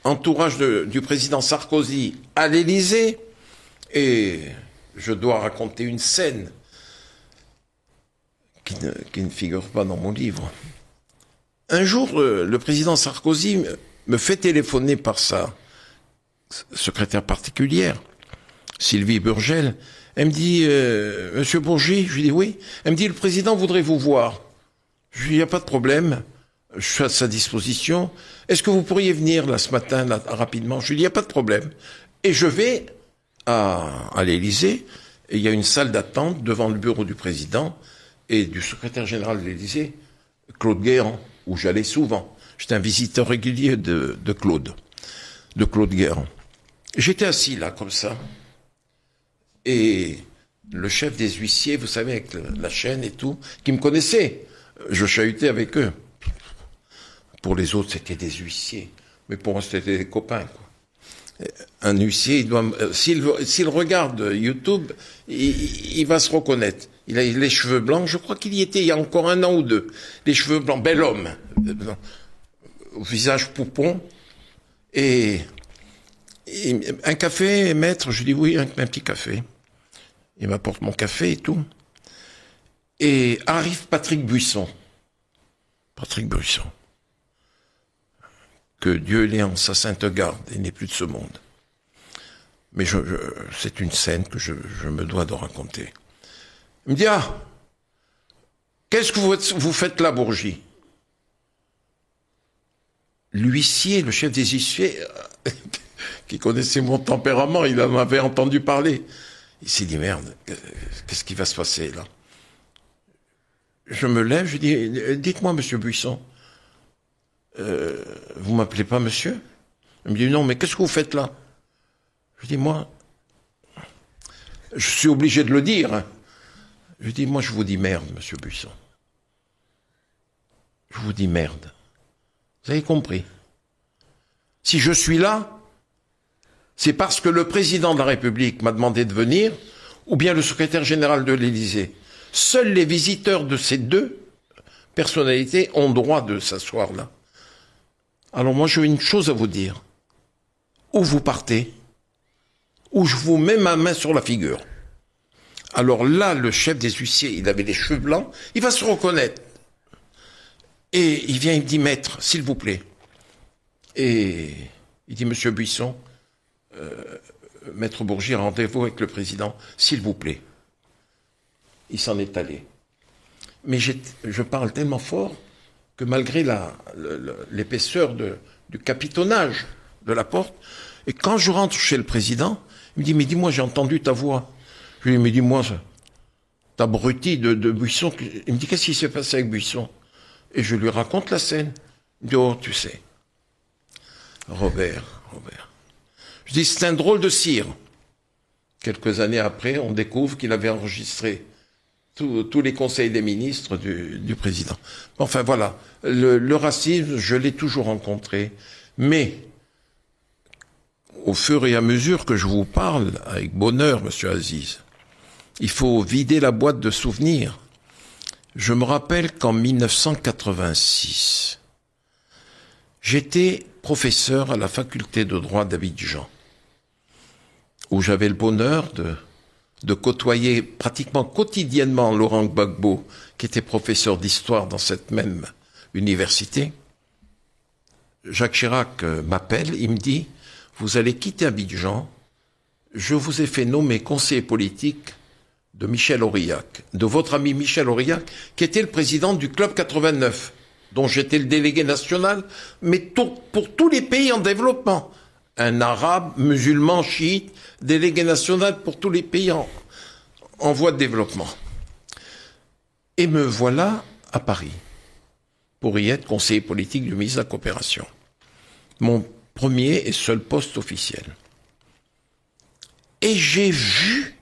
entourage du président Sarkozy à l'Élysée, et je dois raconter une scène qui ne figure pas dans mon livre. Un jour, le président Sarkozy me fait téléphoner par sa secrétaire particulière, Sylvie Burgel. Elle me dit, Monsieur Bourgi, je lui dis oui. Elle me dit, le président voudrait vous voir. Je lui dis, il n'y a pas de problème. Je suis à sa disposition. Est-ce que vous pourriez venir là ce matin, là, rapidement? Je lui dis, il n'y a pas de problème. Et je vais à l'Élysée. Et il y a une salle d'attente devant le bureau du président et du secrétaire général de l'Élysée, Claude Guéant, où j'allais souvent. J'étais un visiteur régulier de Claude Guéant. J'étais assis là, comme ça. Et le chef des huissiers, vous savez, avec la chaîne et tout, qui me connaissait, je chahutais avec eux. Pour les autres, c'était des huissiers. Mais pour moi, c'était des copains, quoi. Un huissier, il doit, s'il regarde YouTube, il va se reconnaître. Il a les cheveux blancs, je crois qu'il y était il y a encore 1 an ou 2. Les cheveux blancs, bel homme. Au visage poupon. Et un café, maître? Je dis oui, un petit café. Il m'apporte mon café et tout. Et arrive Patrick Buisson. Que Dieu l'ait en sa sainte garde, il n'est plus de ce monde. Mais c'est une scène que je me dois de raconter. Il me dit, qu'est-ce que vous faites là, Bourgi? L'huissier, le chef des huissiers, qui connaissait mon tempérament, il en avait entendu parler. Il s'est dit, merde, qu'est-ce qui va se passer là? Je me lève, je dis, dites-moi, monsieur Buisson, vous m'appelez pas monsieur? Il me dit, non, mais qu'est-ce que vous faites là? Je dis, moi, je suis obligé de le dire. Hein. Je dis, moi, je vous dis merde, monsieur Buisson. Je vous dis merde. Vous avez compris? Si je suis là, c'est parce que le président de la République m'a demandé de venir, ou bien le secrétaire général de l'Élysée. Seuls les visiteurs de ces 2 personnalités ont droit de s'asseoir là. Alors moi, j'ai une chose à vous dire. Ou vous partez, ou je vous mets ma main sur la figure. Alors là, le chef des huissiers, il avait les cheveux blancs, il va se reconnaître. Et il vient, il me dit, maître, s'il vous plaît. Et il dit, monsieur Buisson, maître Bourgi, rendez-vous avec le président, s'il vous plaît. Il s'en est allé. Mais je parle tellement fort que malgré l'épaisseur du capitonnage de la porte, et quand je rentre chez le président, il me dit, mais dis-moi, j'ai entendu ta voix. Je lui dis, mais dis-moi, t'abruti de Buisson. Il me dit, qu'est-ce qui s'est passé avec Buisson? Et je lui raconte la scène. Il me dit, oh, tu sais, Robert. Je dis, c'est un drôle de cire. Quelques années après, on découvre qu'il avait enregistré tous les conseils des ministres du président. Enfin voilà, le racisme, je l'ai toujours rencontré, mais au fur et à mesure que je vous parle, avec bonheur, monsieur Aziz, il faut vider la boîte de souvenirs. Je me rappelle qu'en 1986, j'étais professeur à la faculté de droit d'Abidjan, où j'avais le bonheur de côtoyer pratiquement quotidiennement Laurent Gbagbo, qui était professeur d'histoire dans cette même université. Jacques Chirac m'appelle, il me dit, vous allez quitter Abidjan, je vous ai fait nommer conseiller politique de Michel Aurillac, de votre ami Michel Aurillac, qui était le président du Club 89, dont j'étais le délégué national, mais pour tous les pays en développement. Un arabe, musulman, chiite, délégué national pour tous les pays en voie de développement. Et me voilà à Paris, pour y être conseiller politique du ministre de la Coopération. Mon premier et seul poste officiel. Et j'ai vu,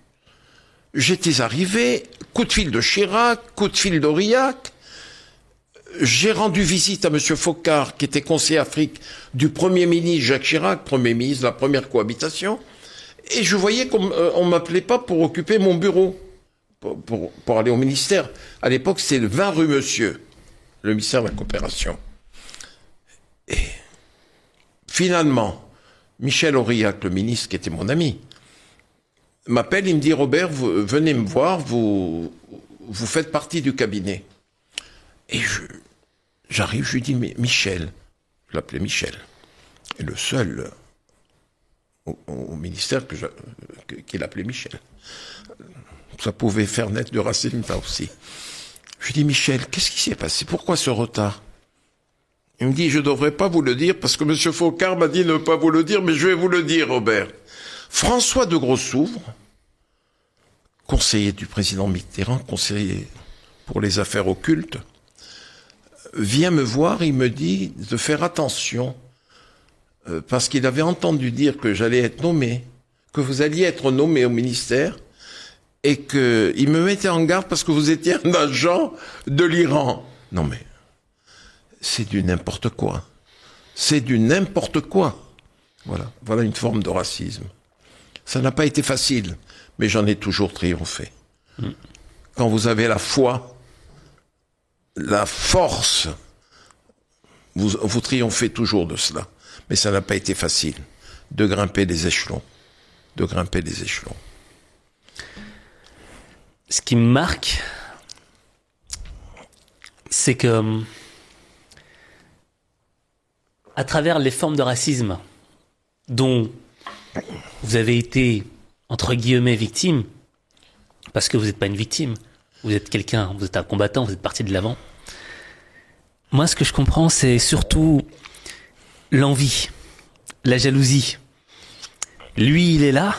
j'étais arrivé, coup de fil de Chirac, coup de fil d'Aurillac, j'ai rendu visite à M. Focard, qui était conseiller Afrique du Premier ministre Jacques Chirac, Premier ministre de la première cohabitation, et je voyais qu'on ne m'appelait pas pour occuper mon bureau, pour aller au ministère. À l'époque, c'était le 20 rue Monsieur, le ministère de la Coopération. Et finalement, Michel Aurillac, le ministre qui était mon ami, m'appelle, il me dit, Robert, venez me voir, vous faites partie du cabinet. Et j'arrive, je lui dis, mais Michel, je l'appelais Michel, et le seul au ministère qu'il appelait Michel. Ça pouvait faire naître du racisme, ça aussi. Je lui dis, Michel, qu'est-ce qui s'est passé? Pourquoi ce retard? Il me dit, je ne devrais pas vous le dire parce que M. Focard m'a dit de ne pas vous le dire, mais je vais vous le dire, Robert. François de Grossouvre, conseiller du président Mitterrand, conseiller pour les affaires occultes, vient me voir, il me dit de faire attention parce qu'il avait entendu dire que j'allais être nommé, que vous alliez être nommé au ministère et qu'il me mettait en garde parce que vous étiez un agent de l'Iran. Non mais, c'est du n'importe quoi. C'est du n'importe quoi. Voilà une forme de racisme. Ça n'a pas été facile, mais j'en ai toujours triomphé. Quand vous avez la foi, la force, vous triomphez toujours de cela. Mais ça n'a pas été facile de grimper les échelons. Ce qui me marque, c'est que, à travers les formes de racisme dont vous avez été, entre guillemets, victime, parce que vous n'êtes pas une victime, vous êtes quelqu'un, vous êtes un combattant, vous êtes parti de l'avant. Moi, ce que je comprends, c'est surtout l'envie, la jalousie. Lui, il est là,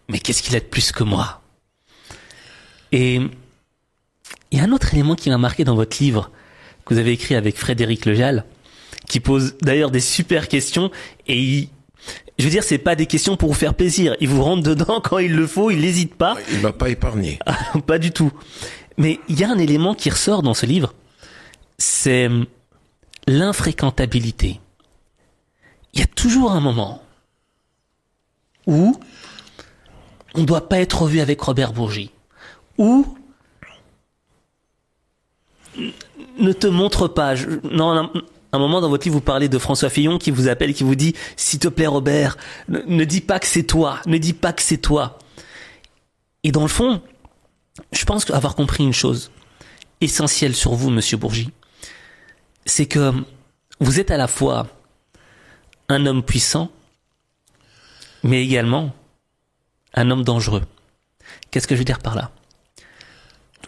mais qu'est-ce qu'il a de plus que moi? Et il y a un autre élément qui m'a marqué dans votre livre, que vous avez écrit avec Frédéric Lejal, qui pose d'ailleurs des super questions, et je veux dire, c'est pas des questions pour vous faire plaisir. Il vous rentre dedans quand il le faut, il n'hésite pas. Il m'a pas épargné. Pas du tout. Mais il y a un élément qui ressort dans ce livre, c'est l'infréquentabilité. Il y a toujours un moment où on ne doit pas être revu avec Robert Bourgi, où ne te montre pas. Un moment dans votre livre, vous parlez de François Fillon qui vous appelle et qui vous dit « S'il te plaît Robert, ne dis pas que c'est toi, ne dis pas que c'est toi ». Et dans le fond, je pense avoir compris une chose essentielle sur vous, Monsieur Bourgi, c'est que vous êtes à la fois un homme puissant, mais également un homme dangereux. Qu'est-ce que je veux dire par là?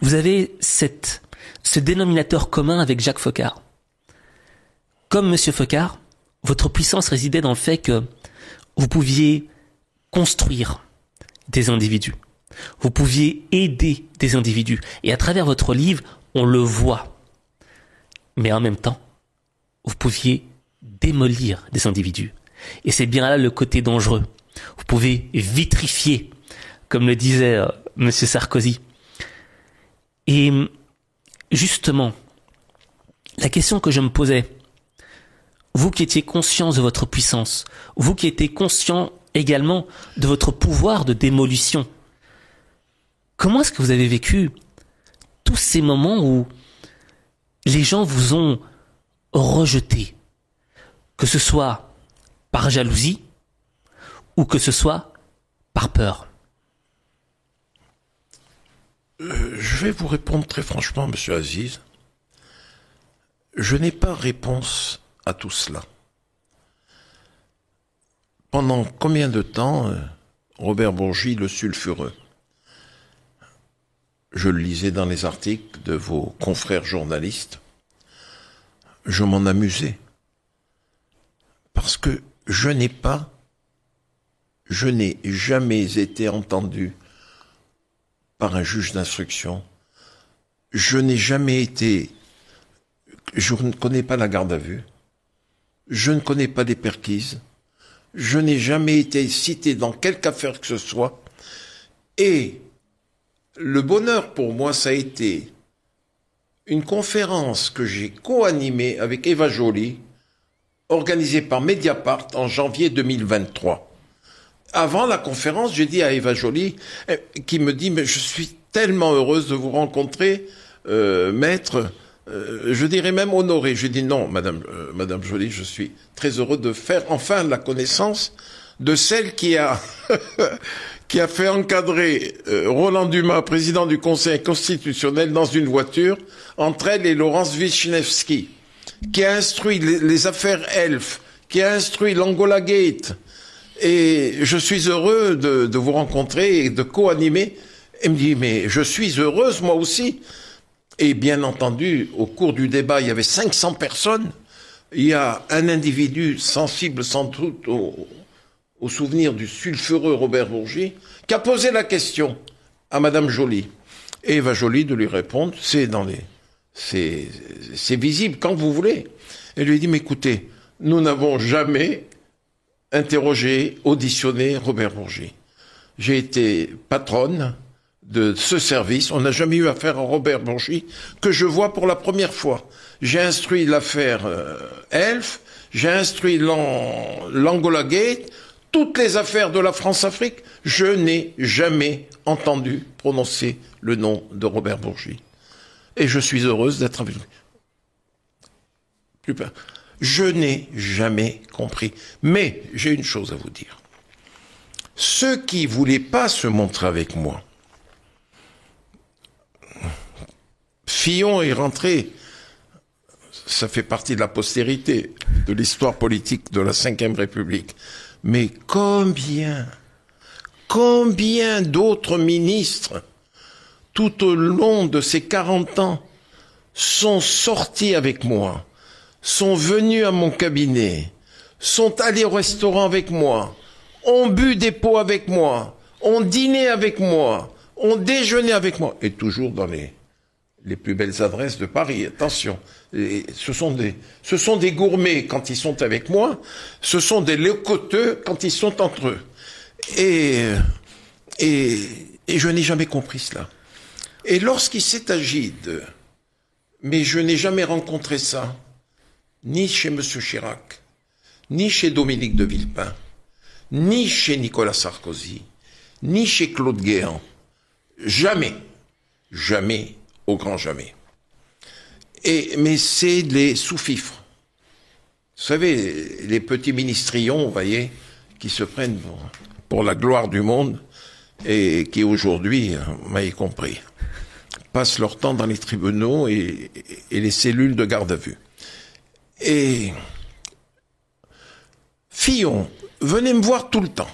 Vous avez ce dénominateur commun avec Jacques Faucard. Comme Monsieur Faucard, votre puissance résidait dans le fait que vous pouviez construire des individus. Vous pouviez aider des individus. Et à travers votre livre, on le voit. Mais en même temps, vous pouviez démolir des individus. Et c'est bien là le côté dangereux. Vous pouvez vitrifier, comme le disait Monsieur Sarkozy. Et justement, la question que je me posais, vous qui étiez conscient de votre puissance, vous qui étiez conscient également de votre pouvoir de démolition, comment est-ce que vous avez vécu tous ces moments où les gens vous ont rejeté, que ce soit par jalousie ou que ce soit par peur? Je vais vous répondre très franchement, Monsieur Aziz. Je n'ai pas réponse à tout cela. Pendant combien de temps, Robert Bourgi, le sulfureux, je le lisais dans les articles de vos confrères journalistes, je m'en amusais. Parce que je n'ai jamais été entendu par un juge d'instruction. Je n'ai jamais été... Je ne connais pas la garde à vue. Je ne connais pas les perquises. Je n'ai jamais été cité dans quelque affaire que ce soit. Et le bonheur pour moi, ça a été une conférence que j'ai co-animée avec Eva Joly, organisée par Mediapart en janvier 2023. Avant la conférence, j'ai dit à Eva Joly, qui me dit « Mais je suis tellement heureuse de vous rencontrer, maître, je dirais même honoré. » Je dis « Non, Madame Joly, je suis très heureux de faire enfin la connaissance de celle qui a qui a fait encadrer Roland Dumas, président du Conseil constitutionnel, dans une voiture, entre elle et Laurence Wisniewski, qui a instruit les affaires Elf, qui a instruit l'Angola Gate. Et je suis heureux de vous rencontrer et de co-animer. Elle me dit, mais je suis heureuse moi aussi. Et bien entendu, au cours du débat, il y avait 500 personnes. Il y a un individu sensible sans doute au souvenir du sulfureux Robert Bourgi qui a posé la question à Madame Joly. Et Eva Joly de lui répondre, c'est visible quand vous voulez. Elle lui dit, mais écoutez, nous n'avons jamais interrogé, auditionné Robert Bourgi. J'ai été patronne de ce service. On n'a jamais eu affaire à Robert Bourgi, que je vois pour la première fois. J'ai instruit l'affaire Elf, j'ai instruit l'Angola Gate, toutes les affaires de la France-Afrique. Je n'ai jamais entendu prononcer le nom de Robert Bourgi. Et je suis heureuse d'être avec lui. Je n'ai jamais compris. Mais j'ai une chose à vous dire. Ceux qui ne voulaient pas se montrer avec moi, Fillon est rentré, ça fait partie de la postérité, de l'histoire politique de la Ve République. Mais combien d'autres ministres, tout au long de ces 40 ans, sont sortis avec moi, sont venus à mon cabinet, sont allés au restaurant avec moi, ont bu des pots avec moi, ont dîné avec moi, ont déjeuné avec moi, et toujours dans les plus belles adresses de Paris, attention. Et ce sont des gourmets quand ils sont avec moi, ce sont des locoteux quand ils sont entre eux. Et je n'ai jamais compris cela. Et lorsqu'il s'est agi mais je n'ai jamais rencontré ça, ni chez M. Chirac, ni chez Dominique de Villepin, ni chez Nicolas Sarkozy, ni chez Claude Guéant. Jamais, au grand jamais. Mais c'est les sous-fifres. Vous savez, les petits ministrions, vous voyez, qui se prennent pour la gloire du monde et qui aujourd'hui, vous m'avez compris, passent leur temps dans les tribunaux et les cellules de garde à vue. Et Fillon venait me voir tout le temps.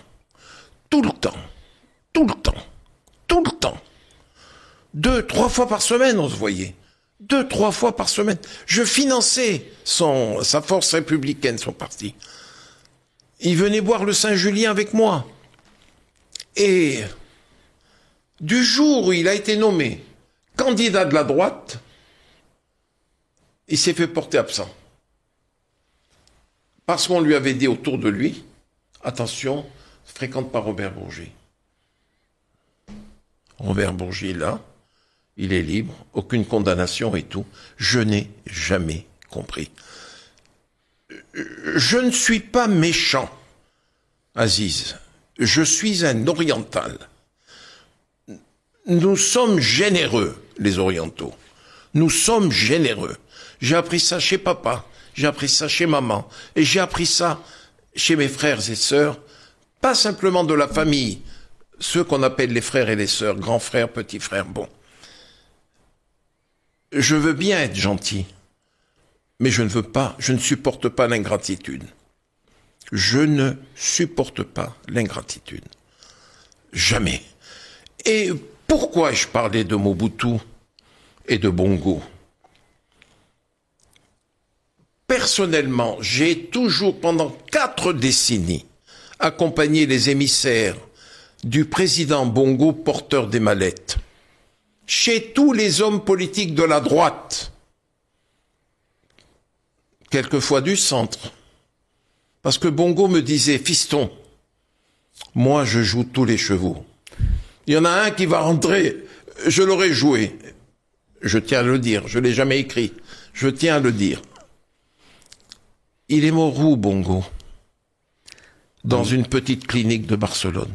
2-3 fois par semaine, on se voyait. 2-3 fois par semaine. Je finançais sa force républicaine, son parti. Il venait boire le Saint-Julien avec moi. Et du jour où il a été nommé candidat de la droite, il s'est fait porter absent. Parce qu'on lui avait dit autour de lui, attention, fréquente pas Robert Bourgi. Robert Bourgi, là, il est libre, aucune condamnation et tout. Je n'ai jamais compris. Je ne suis pas méchant, Aziz. Je suis un oriental. Nous sommes généreux, les orientaux. Nous sommes généreux. J'ai appris ça chez papa, j'ai appris ça chez maman, et j'ai appris ça chez mes frères et sœurs, pas simplement de la famille, ceux qu'on appelle les frères et les sœurs, grands frères, petits frères, bon. Je veux bien être gentil, mais je ne supporte pas l'ingratitude. Je ne supporte pas l'ingratitude. Jamais. Et pourquoi ai-je parlé de Mobutu et de Bongo? Personnellement, j'ai toujours, pendant 4 décennies, accompagné les émissaires du président Bongo, porteur des mallettes, chez tous les hommes politiques de la droite, quelquefois du centre. Parce que Bongo me disait, fiston, moi je joue tous les chevaux. Il y en a un qui va rentrer, je l'aurai joué. Je tiens à le dire, je ne l'ai jamais écrit, je tiens à le dire. Il est mort où, Bongo? Dans une petite clinique de Barcelone.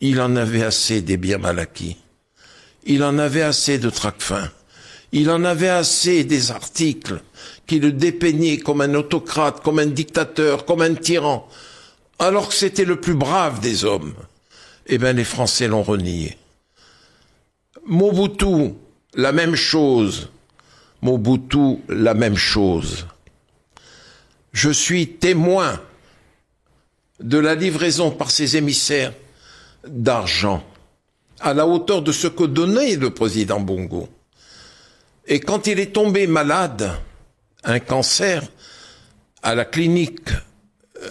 Il en avait assez des biens mal acquis. Il en avait assez de Tracfin. Il en avait assez des articles qui le dépeignaient comme un autocrate, comme un dictateur, comme un tyran, alors que c'était le plus brave des hommes. Eh bien, les Français l'ont renié. Mobutu, la même chose. Mobutu, la même chose. Je suis témoin de la livraison par ses émissaires d'argent à la hauteur de ce que donnait le président Bongo. Et quand il est tombé malade, un cancer, à la clinique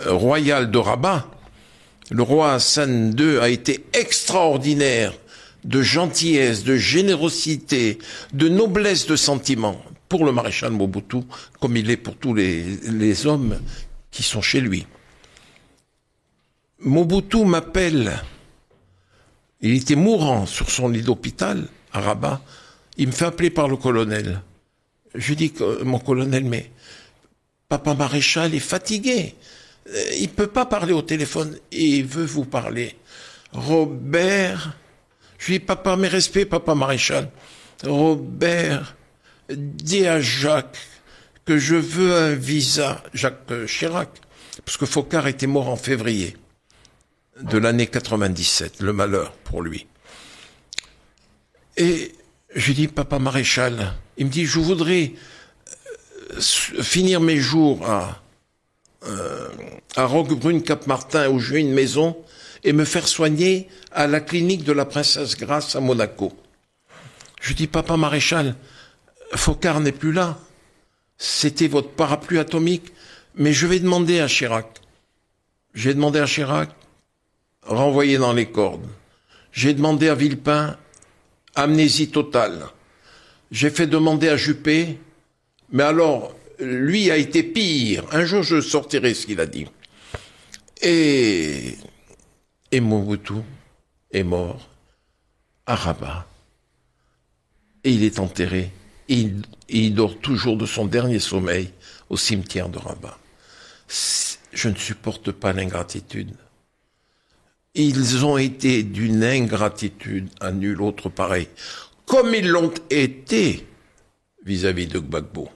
royale de Rabat, le roi Hassan II a été extraordinaire de gentillesse, de générosité, de noblesse de sentiment pour le maréchal Mobutu, comme il est pour tous les hommes qui sont chez lui. Mobutu m'appelle, il était mourant sur son lit d'hôpital à Rabat, il me fait appeler par le colonel. Je lui dis, mon colonel, mais papa maréchal est fatigué, il peut pas parler au téléphone, et il veut vous parler. Robert, je lui dis, papa, mes respects, papa maréchal, Robert, dis à Jacques que je veux un visa, Jacques Chirac, parce que Foccart était mort en février de l'année 97, le malheur pour lui. Et je lui dis, papa maréchal, il me dit, je voudrais finir mes jours à Roquebrune-Cap-Martin où j'ai une maison et me faire soigner à la clinique de la Princesse Grace à Monaco. Je lui dis, papa maréchal, Foccart n'est plus là. C'était votre parapluie atomique, mais je vais demander à Chirac. J'ai demandé à Chirac, renvoyé dans les cordes. J'ai demandé à Villepin, amnésie totale. J'ai fait demander à Juppé, mais alors, lui a été pire. Un jour, je sortirai ce qu'il a dit. Et Mobutu est mort à Rabat. Et il est enterré. Et il dort toujours de son dernier sommeil au cimetière de Rabat. Je ne supporte pas l'ingratitude. Ils ont été d'une ingratitude à nul autre pareil, comme ils l'ont été vis-à-vis de Gbagbo.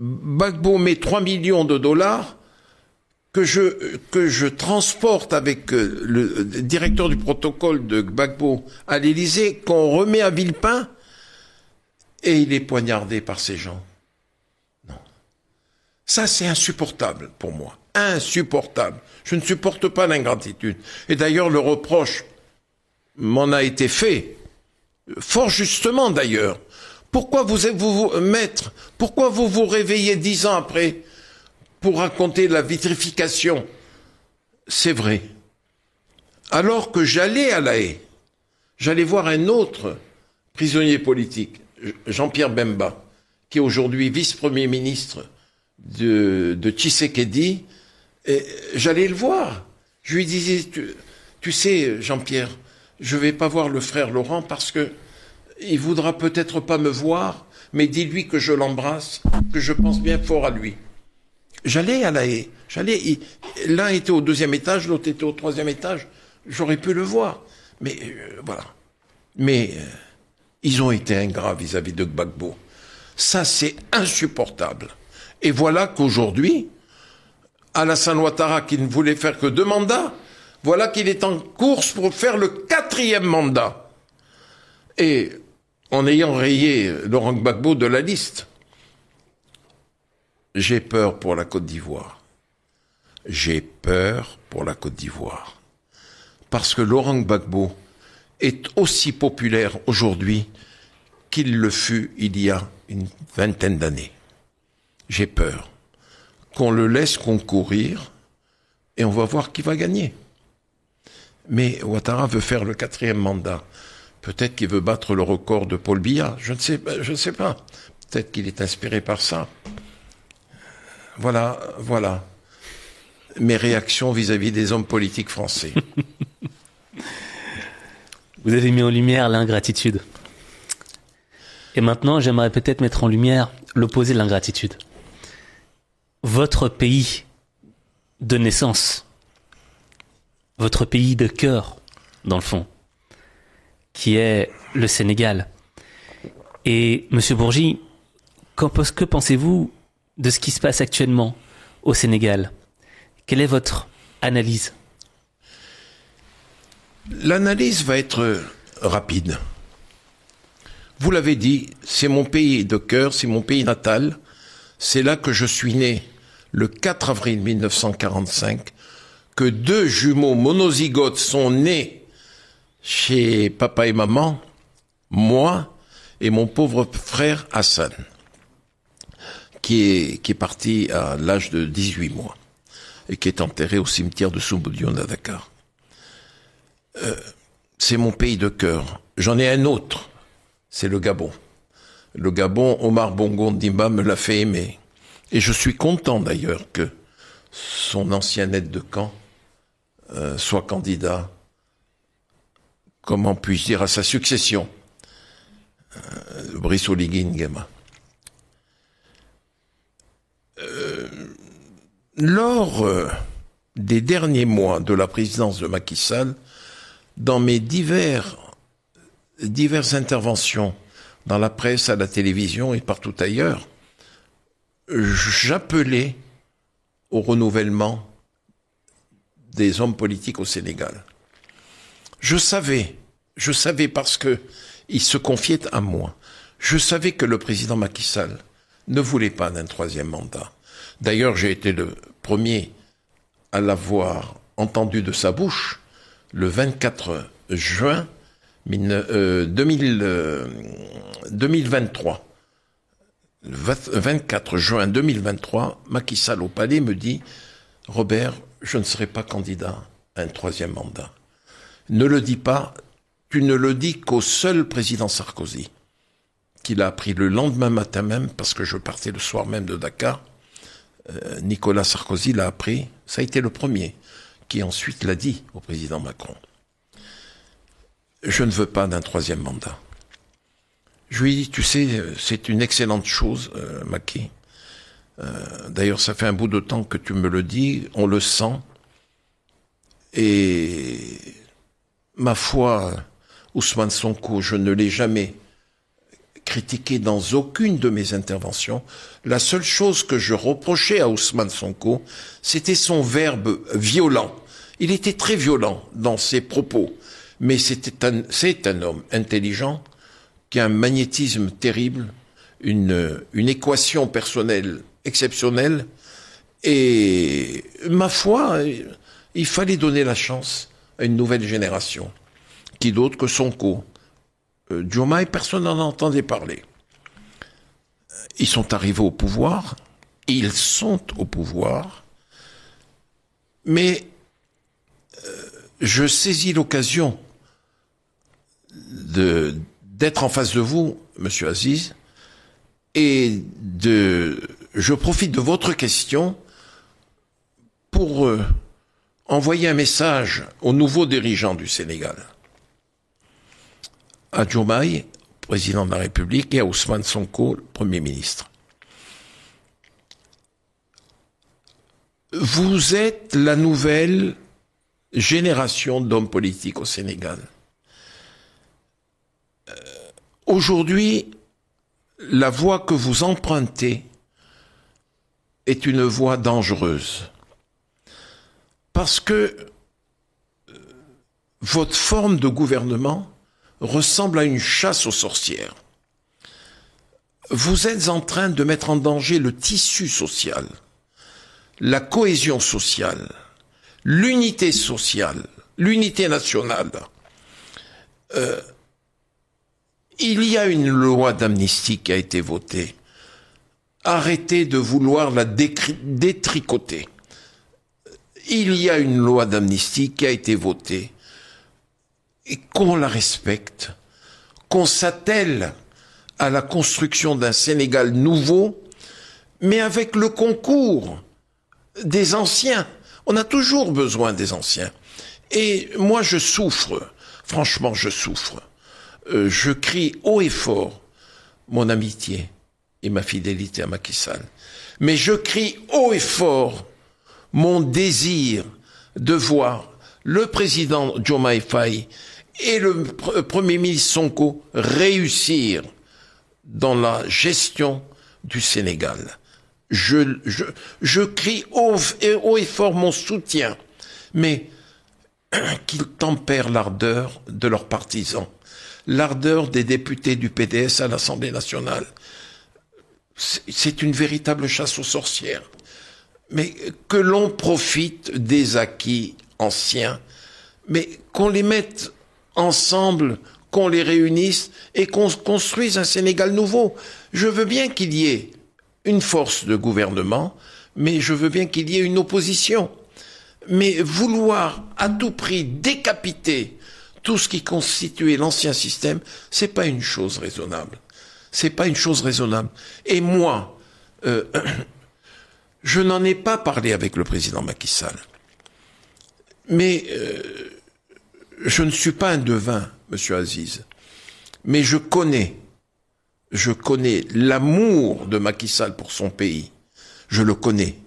Gbagbo met 3 millions de dollars que je transporte avec le directeur du protocole de Gbagbo à l'Élysée, qu'on remet à Villepin, et il est poignardé par ces gens. Non. Ça, c'est insupportable pour moi. Insupportable. Je ne supporte pas l'ingratitude. Et d'ailleurs, le reproche m'en a été fait, fort justement d'ailleurs. Pourquoi maître, pourquoi vous vous réveillez 10 ans après pour raconter la vitrification? C'est vrai. Alors que j'allais à La Haye, j'allais voir un autre prisonnier politique, Jean-Pierre Bemba, qui est aujourd'hui vice-premier ministre de Tshisekedi, et j'allais le voir. Je lui disais, tu sais, Jean-Pierre, je vais pas voir le frère Laurent parce que il voudra peut-être pas me voir, mais dis-lui que je l'embrasse, que je pense bien fort à lui. J'allais à La Haye. L'un était au 2e étage, l'autre était au 3e étage. J'aurais pu le voir. Mais voilà. Mais ils ont été ingrats vis-à-vis de Gbagbo. Ça, c'est insupportable. Et voilà qu'aujourd'hui, Alassane Ouattara, qui ne voulait faire que 2 mandats, voilà qu'il est en course pour faire le 4e mandat. Et en ayant rayé Laurent Gbagbo de la liste, j'ai peur pour la Côte d'Ivoire. J'ai peur pour la Côte d'Ivoire. Parce que Laurent Gbagbo est aussi populaire aujourd'hui qu'il le fut il y a une 20aine d'années. J'ai peur qu'on le laisse concourir et on va voir qui va gagner. Mais Ouattara veut faire le 4e mandat. Peut-être qu'il veut battre le record de Paul Biya. Je ne sais pas. Peut-être qu'il est inspiré par ça. Voilà mes réactions vis-à-vis des hommes politiques français. Vous avez mis en lumière l'ingratitude. Et maintenant, j'aimerais peut-être mettre en lumière l'opposé de l'ingratitude. Votre pays de naissance, votre pays de cœur, dans le fond, qui est le Sénégal. Et Monsieur Bourgi, que pensez-vous de ce qui se passe actuellement au Sénégal? Quelle est votre analyse? L'analyse va être rapide. Vous l'avez dit, c'est mon pays de cœur, c'est mon pays natal. C'est là que je suis né le 4 avril 1945, que 2 jumeaux monozygotes sont nés chez papa et maman, moi et mon pauvre frère Hassan, qui est parti à l'âge de 18 mois et qui est enterré au cimetière de Soumbédioune à Dakar. C'est mon pays de cœur. J'en ai un autre, c'est le Gabon. Le Gabon, Omar Bongo Ondimba me l'a fait aimer. Et je suis content d'ailleurs que son ancien aide de camp soit candidat, comment puis-je dire, à sa succession, Brice Oligui Nguema. Lors des derniers mois de la présidence de Macky Sall, dans mes diverses interventions dans la presse, à la télévision et partout ailleurs, j'appelais au renouvellement des hommes politiques au Sénégal. Je savais parce que il se confiait à moi. Je savais que le président Macky Sall ne voulait pas d'un troisième mandat. D'ailleurs, j'ai été le premier à l'avoir entendu de sa bouche le 24 juin 2023. Le 24 juin 2023, Macky Sall au Palais me dit « Robert, je ne serai pas candidat à un troisième mandat. Ne le dis pas, tu ne le dis qu'au seul président Sarkozy, qu'il a appris le lendemain matin même, parce que je partais le soir même de Dakar. Nicolas Sarkozy l'a appris, ça a été le premier, qui ensuite l'a dit au président Macron. Je ne veux pas d'un troisième mandat. Je lui ai dit, tu sais, c'est une excellente chose, Macky. D'ailleurs, ça fait un bout de temps que tu me le dis, on le sent. Et ma foi, Ousmane Sonko, je ne l'ai jamais critiqué dans aucune de mes interventions. La seule chose que je reprochais à Ousmane Sonko, c'était son verbe violent. Il était très violent dans ses propos, mais c'est un homme intelligent, qui a un magnétisme terrible, une équation personnelle exceptionnelle, et ma foi, il fallait donner la chance à une nouvelle génération. Qui d'autre que Sonko? Diomaye, personne n'en entendait parler. Ils sont arrivés au pouvoir, ils sont au pouvoir, mais je saisis l'occasion d'être en face de vous, Monsieur Aziz, et je profite de votre question pour envoyer un message aux nouveaux dirigeants du Sénégal, à Diomaye, président de la République, et à Ousmane Sonko, Premier ministre. Vous êtes la nouvelle génération d'hommes politiques au Sénégal. Aujourd'hui, la voie que vous empruntez est une voie dangereuse. Parce que votre forme de gouvernement ressemble à une chasse aux sorcières. Vous êtes en train de mettre en danger le tissu social, la cohésion sociale, l'unité sociale, l'unité nationale. Il y a une loi d'amnistie qui a été votée. Arrêtez de vouloir la détricoter. Il y a une loi d'amnistie qui a été votée. Et qu'on la respecte, qu'on s'attelle à la construction d'un Sénégal nouveau, mais avec le concours des anciens. On a toujours besoin des anciens. Et moi, je souffre. Franchement, je souffre. Je crie haut et fort mon amitié et ma fidélité à Macky Sall. Mais je crie haut et fort mon désir de voir le président Diomaye Faye et le Premier ministre Sonko réussir dans la gestion du Sénégal. Je crie haut et fort mon soutien, mais qu'ils tempèrent l'ardeur de leurs partisans, l'ardeur des députés du PDS à l'Assemblée nationale. C'est une véritable chasse aux sorcières. Mais que l'on profite des acquis anciens, mais qu'on les mette ensemble, qu'on les réunisse et qu'on construise un Sénégal nouveau. Je veux bien qu'il y ait une force de gouvernement, mais je veux bien qu'il y ait une opposition. Mais vouloir à tout prix décapiter tout ce qui constituait l'ancien système, c'est pas une chose raisonnable. C'est pas une chose raisonnable. Et moi, je n'en ai pas parlé avec le président Macky Sall. Mais je ne suis pas un devin, Monsieur Aziz. Mais je connais l'amour de Macky Sall pour son pays. Je le connais,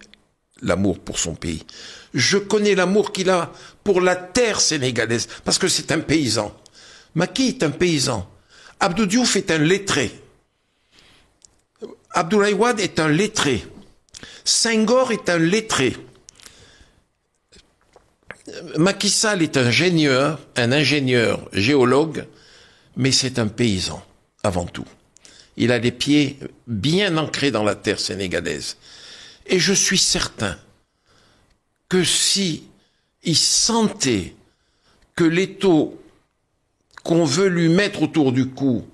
l'amour pour son pays. Je connais l'amour qu'il a pour la terre sénégalaise, parce que c'est un paysan. Macky est un paysan. Abdou Diouf est un lettré. Abdoulaye Wade est un lettré. Senghor est un lettré. Macky Sall est un ingénieur géologue, mais c'est un paysan, avant tout. Il a les pieds bien ancrés dans la terre sénégalaise. Et je suis certain que si il sentait que l'étau qu'on veut lui mettre autour du cou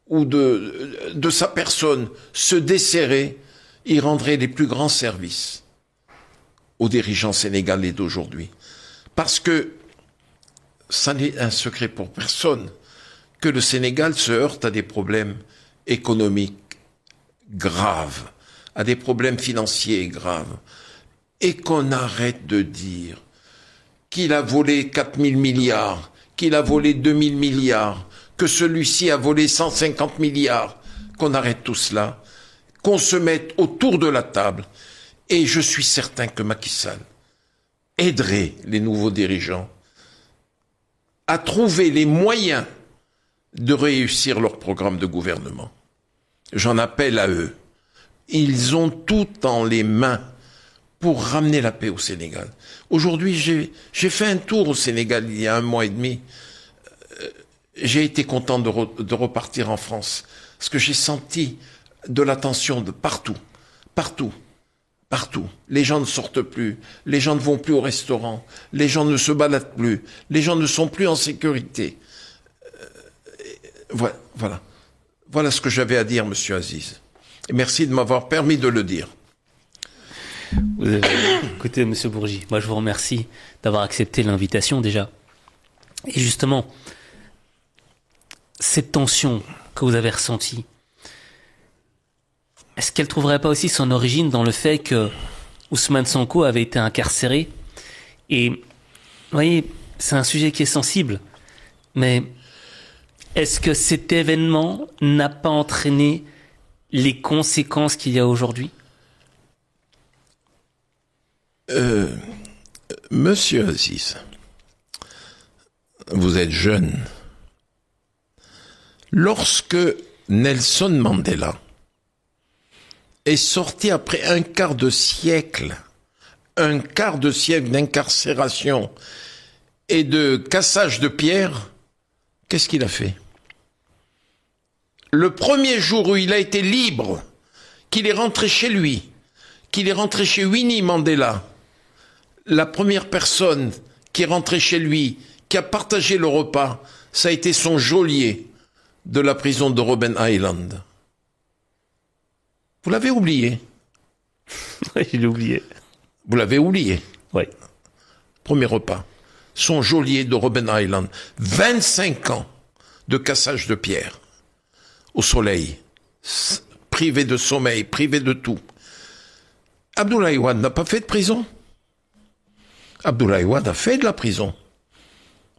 ou de sa personne se desserrait, il rendrait les plus grands services aux dirigeants sénégalais d'aujourd'hui. Parce que ça n'est un secret pour personne que le Sénégal se heurte à des problèmes économiques graves, à des problèmes financiers graves, et qu'on arrête de dire qu'il a volé 4 000 milliards, qu'il a volé 2 000 milliards, que celui-ci a volé 150 milliards, qu'on arrête tout cela, qu'on se mette autour de la table, et je suis certain que Macky Sall aiderait les nouveaux dirigeants à trouver les moyens de réussir leur programme de gouvernement. J'en appelle à eux. Ils ont tout en les mains pour ramener la paix au Sénégal. Aujourd'hui, j'ai fait un tour au Sénégal il y a 1 mois et demi. J'ai été content de repartir en France, parce que j'ai senti de l'attention de partout. Les gens ne sortent plus, les gens ne vont plus au restaurant, les gens ne se baladent plus, les gens ne sont plus en sécurité. Voilà ce que j'avais à dire, Monsieur Aziz. Et merci de m'avoir permis de le dire. Écoutez, Monsieur Bourgi, moi je vous remercie d'avoir accepté l'invitation déjà. Et justement, cette tension que vous avez ressentie, est-ce qu'elle trouverait pas aussi son origine dans le fait que Ousmane Sonko avait été incarcéré? Et vous voyez, c'est un sujet qui est sensible, mais est-ce que cet événement n'a pas entraîné les conséquences qu'il y a aujourd'hui? Monsieur Aziz, vous êtes jeune. Lorsque Nelson Mandela est sorti après un quart de siècle d'incarcération et de cassage de pierres, qu'est-ce qu'il a fait? Le premier jour où il a été libre, qu'il est rentré chez lui, qu'il est rentré chez Winnie Mandela, la première personne qui est rentrée chez lui, qui a partagé le repas, ça a été son geôlier de la prison de Robben Island. Vous l'avez oublié? Oui, je l'ai oublié. Vous l'avez oublié? Oui. Premier repas. Son geôlier de Robben Island. 25 ans de cassage de pierre. Au soleil. Privé de sommeil, privé de tout. Abdoulaye Wade n'a pas fait de prison. Abdoulaye Wade a fait de la prison.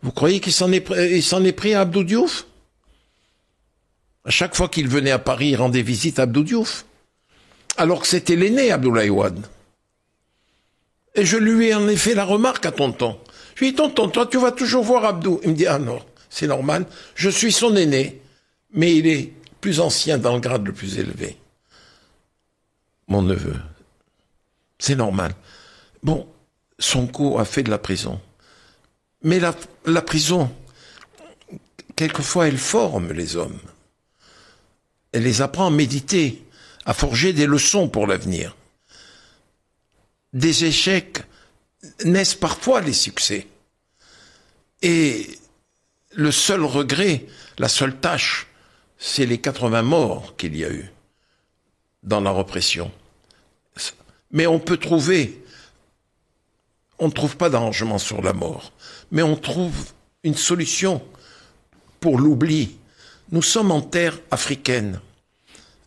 Vous croyez qu'il s'en est pris à Abdou Diouf? À chaque fois qu'il venait à Paris, il rendait visite à Abdou Diouf. Alors que c'était l'aîné, Abdoulaye Wade. Et je lui ai en effet la remarque à tonton. Je lui ai dit, tonton, toi tu vas toujours voir Abdou. Il me dit, ah non, c'est normal, je suis son aîné, mais il est plus ancien dans le grade le plus élevé. Mon neveu. C'est normal. Bon, Sonko a fait de la prison. Mais la prison, quelquefois, elle forme les hommes. Elle les apprend à méditer, à forger des leçons pour l'avenir. Des échecs naissent parfois les succès. Et le seul regret, la seule tâche, c'est les 80 morts qu'il y a eu dans la répression. Mais on ne trouve pas d'arrangement sur la mort, mais on trouve une solution pour l'oubli. Nous sommes en terre africaine.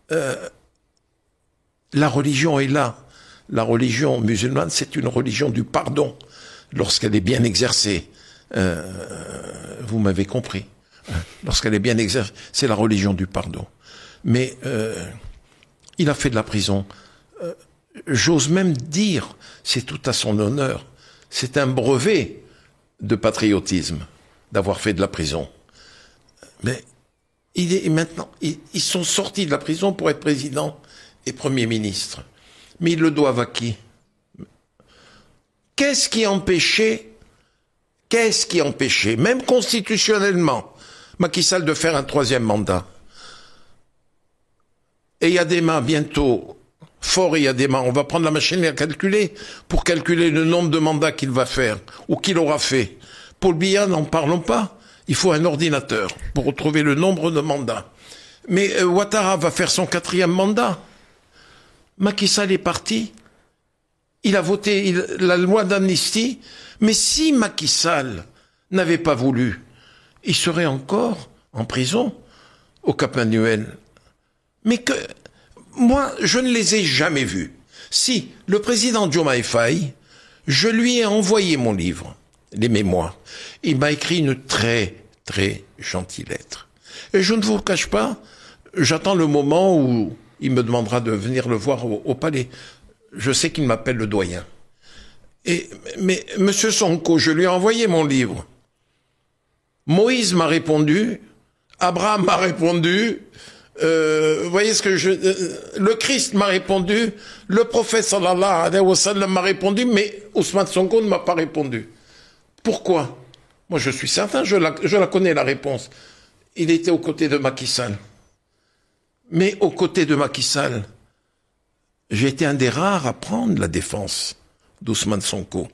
La religion est là. La religion musulmane, c'est une religion du pardon, lorsqu'elle est bien exercée. Vous m'avez compris. Lorsqu'elle est bien exercée, c'est la religion du pardon. Mais il a fait de la prison. J'ose même dire, c'est tout à son honneur, c'est un brevet de patriotisme d'avoir fait de la prison. Mais maintenant, ils sont sortis de la prison pour être président et Premier ministre. Mais ils le doivent à qui? Qu'est-ce qui empêchait, même constitutionnellement, Macky Sall de faire un 3e mandat? Et Yadema, bientôt, fort Yadema, on va prendre la machine à calculer pour calculer le nombre de mandats qu'il va faire ou qu'il aura fait. Paul Biya, n'en parlons pas. Il faut un ordinateur pour retrouver le nombre de mandats. Mais Ouattara va faire son 4e mandat. Macky Sall est parti. Il a voté la loi d'amnistie. Mais si Macky Sall n'avait pas voulu, il serait encore en prison au Cap Manuel. Mais moi, je ne les ai jamais vus. Si, le président Diomaye Faye, je lui ai envoyé mon livre, les mémoires. Il m'a écrit une très, très gentille lettre. Et je ne vous le cache pas, j'attends le moment où il me demandera de venir le voir au palais. Je sais qu'il m'appelle le doyen. Mais Monsieur Sonko, je lui ai envoyé mon livre. Moïse m'a répondu, Abraham m'a répondu, vous voyez ce que le Christ m'a répondu, le prophète sallallahu alayhi wa sallam m'a répondu, mais Ousmane Sonko ne m'a pas répondu. Pourquoi? Moi je suis certain, je la connais la réponse. Il était aux côtés de Macky Sall. Mais aux côtés de Macky Sall, j'ai été un des rares à prendre la défense d'Ousmane Sonko.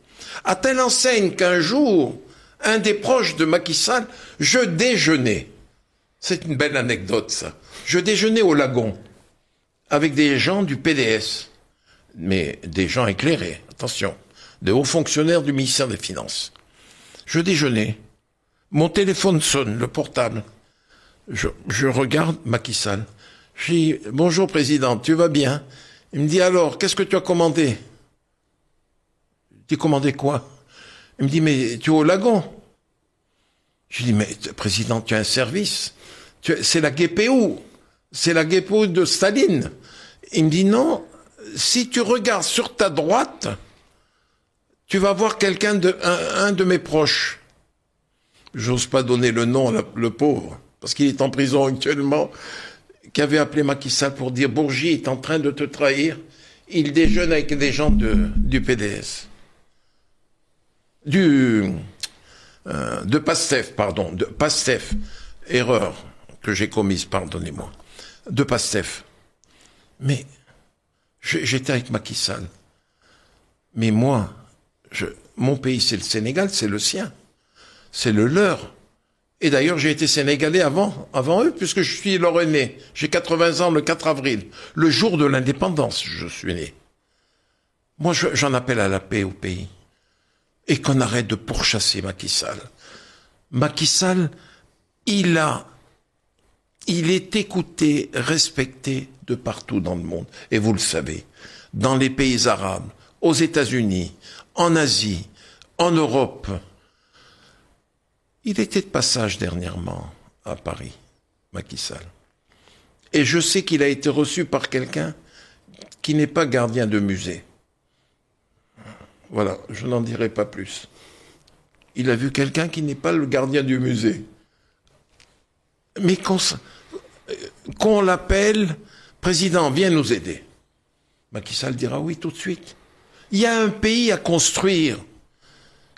À telle enseigne qu'un jour, un des proches de Macky Sall, je déjeunais. C'est une belle anecdote, ça. Je déjeunais au Lagon avec des gens du PDS, mais des gens éclairés, attention, de hauts fonctionnaires du ministère des Finances. Je déjeunais. Mon téléphone sonne, le portable. Je regarde Macky Sall. Je dis, bonjour président, tu vas bien? Il me dit, alors, qu'est-ce que tu as commandé? Tu as commandé quoi? Il me dit, mais tu es au Lagon. Je dis, mais président, tu as un service. C'est la GPU. C'est la GPU de Staline. Il me dit, non, si tu regardes sur ta droite, tu vas voir un de mes proches. J'ose pas donner le nom, le pauvre, parce qu'il est en prison actuellement, qui avait appelé Macky Sall pour dire, Bourgi est en train de te trahir. Il déjeune avec des gens du PDS. De PASTEF, pardon, de PASTEF, erreur que j'ai commise, pardonnez-moi, de PASTEF. Mais j'étais avec Macky Sall. Mais moi, mon pays, c'est le Sénégal, c'est le sien, c'est le leur. Et d'ailleurs, j'ai été sénégalais avant eux, puisque je suis leur aîné. J'ai 80 ans le 4 avril, le jour de l'indépendance, je suis né. Moi, j'en appelle à la paix au pays. Et qu'on arrête de pourchasser Macky Sall. Macky Sall, il est écouté, respecté de partout dans le monde. Et vous le savez, dans les pays arabes, aux États-Unis, en Asie, en Europe. Il était de passage dernièrement à Paris, Macky Sall. Et je sais qu'il a été reçu par quelqu'un qui n'est pas gardien de musée. Voilà, je n'en dirai pas plus. Il a vu quelqu'un qui n'est pas le gardien du musée. Mais qu'on l'appelle, président, viens nous aider. Macky Sall dira oui tout de suite. Il y a un pays à construire.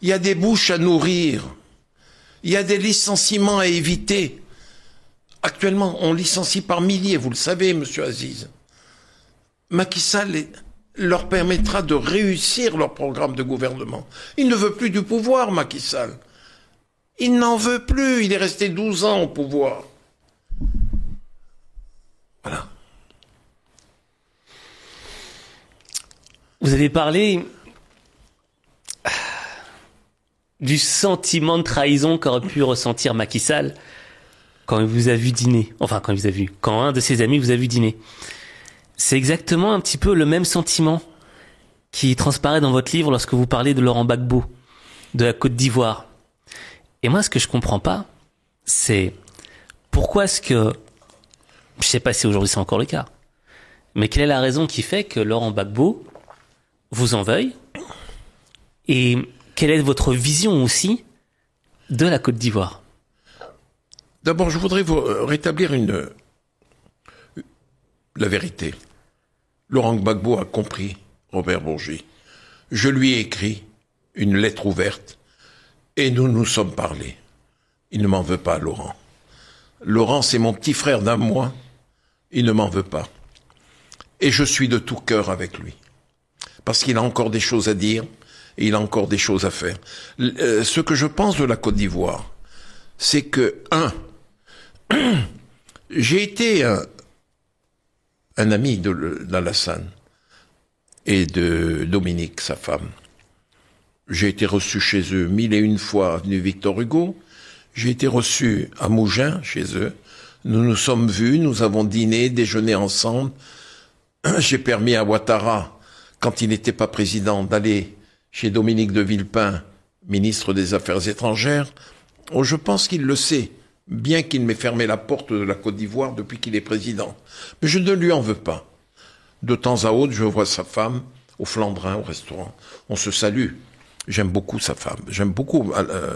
Il y a des bouches à nourrir. Il y a des licenciements à éviter. Actuellement, on licencie par milliers, vous le savez, monsieur Aziz. Macky Sall leur permettra de réussir leur programme de gouvernement. Il ne veut plus du pouvoir, Macky Sall. Il n'en veut plus. Il est resté 12 ans au pouvoir. Voilà. Vous avez parlé du sentiment de trahison qu'aurait pu ressentir Macky Sall quand il vous a vu dîner. Enfin, quand un de ses amis vous a vu dîner. C'est exactement un petit peu le même sentiment qui transparaît dans votre livre lorsque vous parlez de Laurent Gbagbo, de la Côte d'Ivoire. Et moi, ce que je comprends pas, c'est pourquoi est-ce que, je sais pas si aujourd'hui c'est encore le cas, mais quelle est la raison qui fait que Laurent Gbagbo vous en veuille, et quelle est votre vision aussi de la Côte d'Ivoire? D'abord, je voudrais vous rétablir la vérité. Laurent Gbagbo a compris Robert Bourgi. Je lui ai écrit une lettre ouverte et nous nous sommes parlé. Il ne m'en veut pas, Laurent. Laurent, c'est mon petit frère d'un mois. Il ne m'en veut pas. Et je suis de tout cœur avec lui. Parce qu'il a encore des choses à dire et il a encore des choses à faire. Ce que je pense de la Côte d'Ivoire, c'est que, j'ai été un ami d'Alassane et de Dominique, sa femme. J'ai été reçu chez eux 1001 fois avenue Victor Hugo. J'ai été reçu à Mougins, chez eux. Nous nous sommes vus, nous avons dîné, déjeuné ensemble. J'ai permis à Ouattara, quand il n'était pas président, d'aller chez Dominique de Villepin, ministre des Affaires étrangères. Oh, je pense qu'il le sait, bien qu'il m'ait fermé la porte de la Côte d'Ivoire depuis qu'il est président. Mais je ne lui en veux pas. De temps à autre, je vois sa femme au Flandrin, au restaurant. On se salue. J'aime beaucoup sa femme. J'aime beaucoup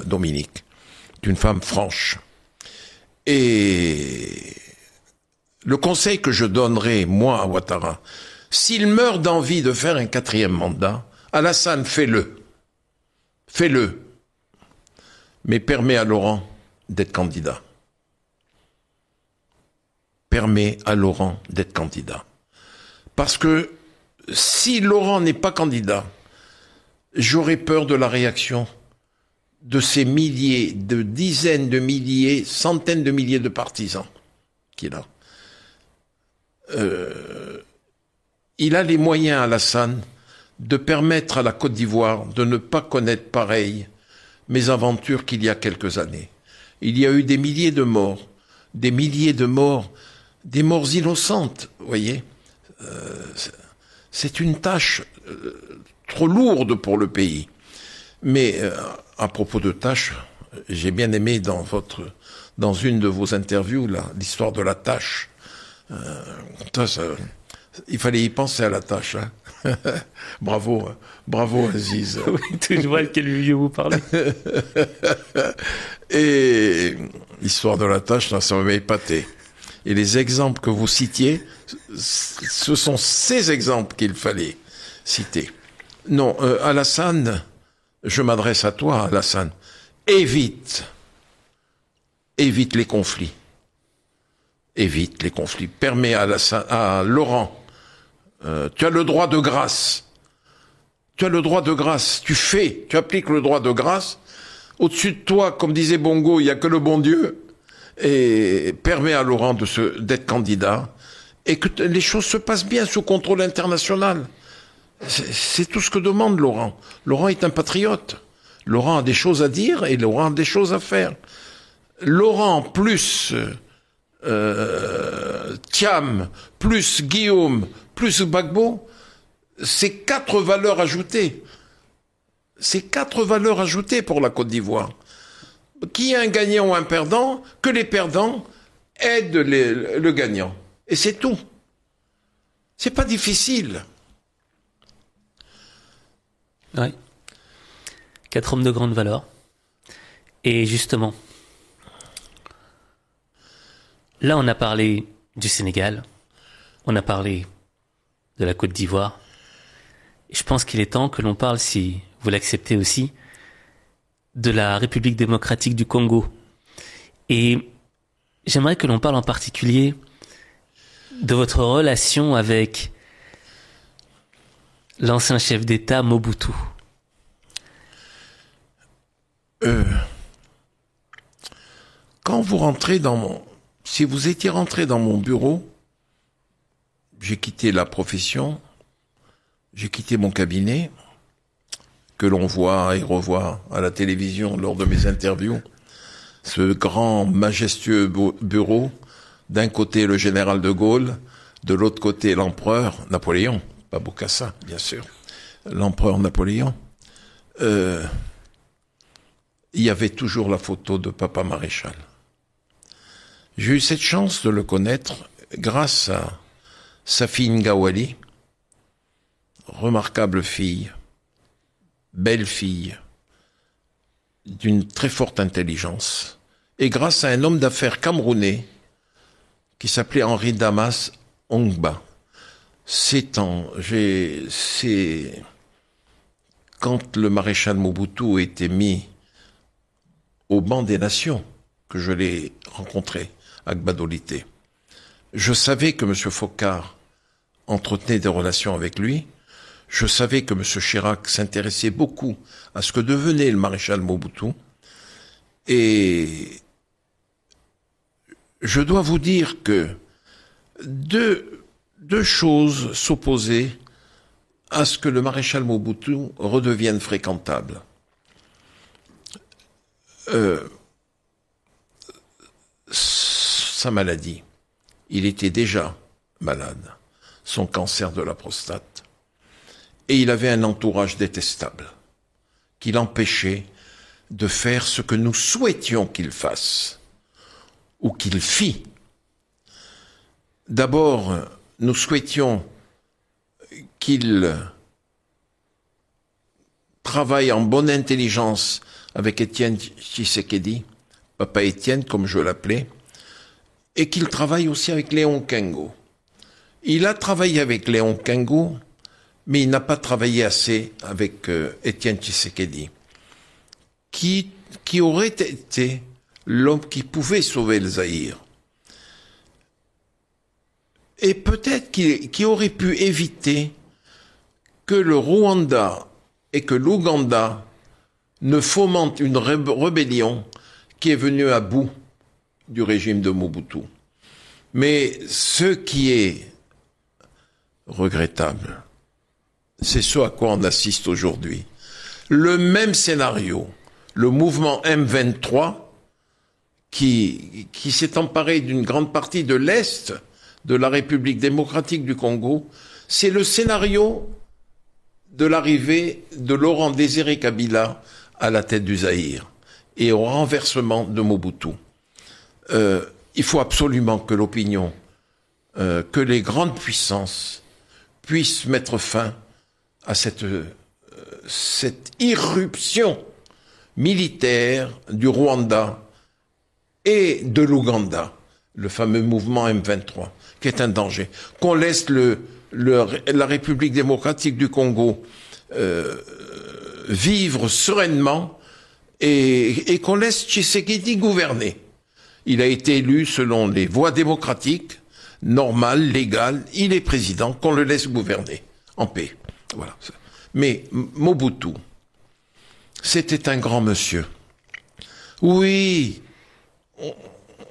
Dominique. C'est une femme franche. Et le conseil que je donnerai, moi, à Ouattara, s'il meurt d'envie de faire un 4e mandat, Alassane, fais-le. Fais-le. Mais permets à Laurent d'être candidat. Permets à Laurent d'être candidat. Parce que si Laurent n'est pas candidat, j'aurais peur de la réaction de ces milliers, de dizaines de milliers, centaines de milliers de partisans qu'il a. Il a les moyens, Alassane, de permettre à la Côte d'Ivoire de ne pas connaître pareille mésaventures qu'il y a quelques années. Il y a eu des milliers de morts, des morts innocentes, vous voyez. C'est une tâche trop lourde pour le pays. Mais à propos de tâches, j'ai bien aimé dans une de vos interviews l'histoire de la tâche. Il fallait y penser à la tâche. Hein. Bravo Aziz. Oui, je vois de quel vieux vous parlez. Et l'histoire de la tâche, ça m'avait épaté. Et les exemples que vous citiez, ce sont ces exemples qu'il fallait citer. Non, Alassane, je m'adresse à toi, Alassane. Évite les conflits. Évite les conflits. Permets à Laurent, tu as le droit de grâce. Tu as le droit de grâce. Tu appliques le droit de grâce. Au-dessus de toi, comme disait Bongo, il n'y a que le bon Dieu. Et permets à Laurent d'être candidat. Et que les choses se passent bien sous contrôle international. C'est tout ce que demande Laurent. Laurent est un patriote. Laurent a des choses à dire et Laurent a des choses à faire. Laurent plus Thiam, plus Guillaume, plus Gbagbo, c'est 4 valeurs ajoutées. C'est 4 valeurs ajoutées pour la Côte d'Ivoire. Qu'il y ait un gagnant ou un perdant, que les perdants aident le gagnant. Et c'est tout. C'est pas difficile. Oui. 4 hommes de grande valeur. Et justement, là on a parlé du Sénégal, on a parlé de la Côte d'Ivoire. Et je pense qu'il est temps que l'on parle, si vous l'acceptez aussi, de la République démocratique du Congo. Et j'aimerais que l'on parle en particulier de votre relation avec l'ancien chef d'État Mobutu. si vous étiez rentré dans mon bureau, j'ai quitté la profession, j'ai quitté mon cabinet, que l'on voit et revoit à la télévision lors de mes interviews, ce grand, majestueux bureau, d'un côté le général de Gaulle, de l'autre côté l'empereur Napoléon, pas Bokassa, bien sûr, l'empereur Napoléon. Il y avait toujours la photo de Papa Maréchal. J'ai eu cette chance de le connaître grâce à sa fille Ngawali, remarquable fille, belle fille, d'une très forte intelligence, et grâce à un homme d'affaires camerounais qui s'appelait Henri Damas Ongba. C'est quand le maréchal Mobutu était mis au banc des nations que je l'ai rencontré à Gbadolité. Je savais que M. Foccart entretenait des relations avec lui. Je savais que M. Chirac s'intéressait beaucoup à ce que devenait le maréchal Mobutu. Et je dois vous dire que deux choses s'opposaient à ce que le maréchal Mobutu redevienne fréquentable. Sa maladie. Il était déjà malade. Son cancer de la prostate. Et il avait un entourage détestable qui l'empêchait de faire ce que nous souhaitions qu'il fasse ou qu'il fît. D'abord, nous souhaitions qu'il travaille en bonne intelligence avec Étienne Tshisekedi, Papa Étienne comme je l'appelais, et qu'il travaille aussi avec Léon Kengo. Il a travaillé avec Léon Kengo, mais il n'a pas travaillé assez avec Étienne Tshisekedi, qui aurait été l'homme qui pouvait sauver le Zaïre. Et peut-être qui aurait pu éviter que le Rwanda et que l'Ouganda ne fomentent une rébellion qui est venue à bout du régime de Mobutu. Mais ce qui est regrettable, c'est ce à quoi on assiste aujourd'hui. Le même scénario, le mouvement M23, qui s'est emparé d'une grande partie de l'Est de la République démocratique du Congo, c'est le scénario de l'arrivée de Laurent Désiré Kabila à la tête du Zaïre et au renversement de Mobutu. Il faut absolument que l'opinion, que les grandes puissances puissent mettre fin à cette irruption militaire du Rwanda et de l'Ouganda, le fameux mouvement M23, qui est un danger. Qu'on laisse la République démocratique du Congo vivre sereinement et qu'on laisse Tshisekedi gouverner. Il a été élu selon les voies démocratiques, normales, légales. Il est président, qu'on le laisse gouverner en paix. Voilà. Mais Mobutu, c'était un grand monsieur. Oui,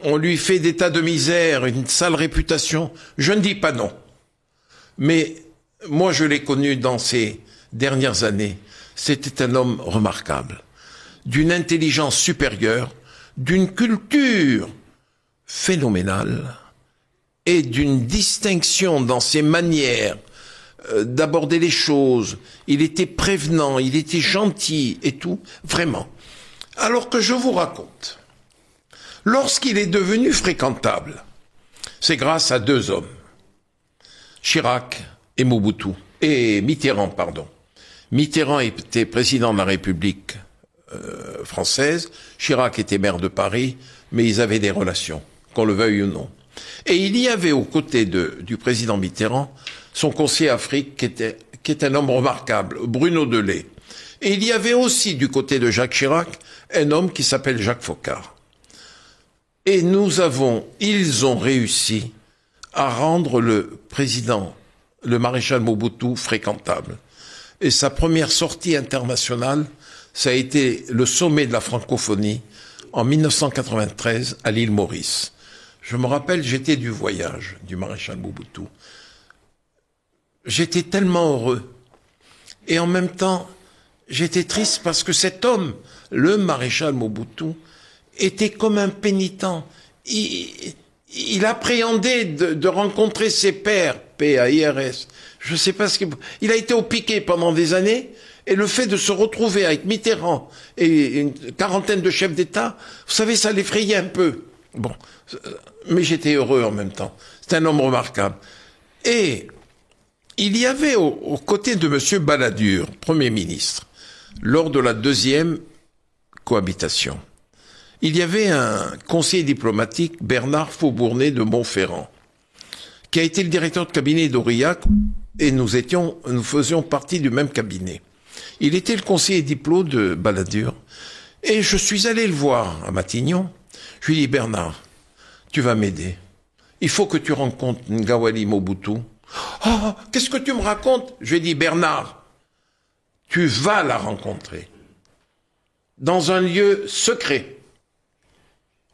on lui fait des tas de misère, une sale réputation. Je ne dis pas non. Mais moi, je l'ai connu dans ces dernières années. C'était un homme remarquable, d'une intelligence supérieure, d'une culture phénoménale et d'une distinction dans ses manières d'aborder les choses. Il était prévenant, il était gentil et tout, vraiment. Alors que je vous raconte, lorsqu'il est devenu fréquentable, c'est grâce à deux hommes, Chirac et Mitterrand, pardon. Mitterrand était président de la République française, Chirac était maire de Paris, mais ils avaient des relations, qu'on le veuille ou non. Et il y avait aux côtés du président Mitterrand son conseiller Afrique qui est un homme remarquable, Bruno Delay. Et il y avait aussi du côté de Jacques Chirac un homme qui s'appelle Jacques Foccart. Et ils ont réussi à rendre le maréchal Mobutu fréquentable. Et sa première sortie internationale, ça a été le sommet de la francophonie en 1993 à l'île Maurice. Je me rappelle, j'étais du voyage du maréchal Mobutu. J'étais tellement heureux. Et en même temps, j'étais triste parce que cet homme, le maréchal Mobutu, était comme un pénitent. Il appréhendait de rencontrer ses pairs, P-A-I-R-S. Je ne sais pas ce qu'il... Il a été au piquet pendant des années, et le fait de se retrouver avec Mitterrand et une quarantaine de chefs d'État, vous savez, ça l'effrayait un peu. Bon, mais j'étais heureux en même temps. C'est un homme remarquable. Et il y avait aux côtés de M. Balladur, Premier ministre, lors de la deuxième cohabitation, il y avait un conseiller diplomatique, Bernard Faubournet de Montferrand, qui a été le directeur de cabinet d'Aurillac, et nous faisions partie du même cabinet. Il était le conseiller diplo de Balladur, et je suis allé le voir à Matignon. Je lui ai dit, Bernard, tu vas m'aider. Il faut que tu rencontres Ngawali Mobutu. Oh, qu'est-ce que tu me racontes? Je lui ai dit, Bernard, tu vas la rencontrer. Dans un lieu secret.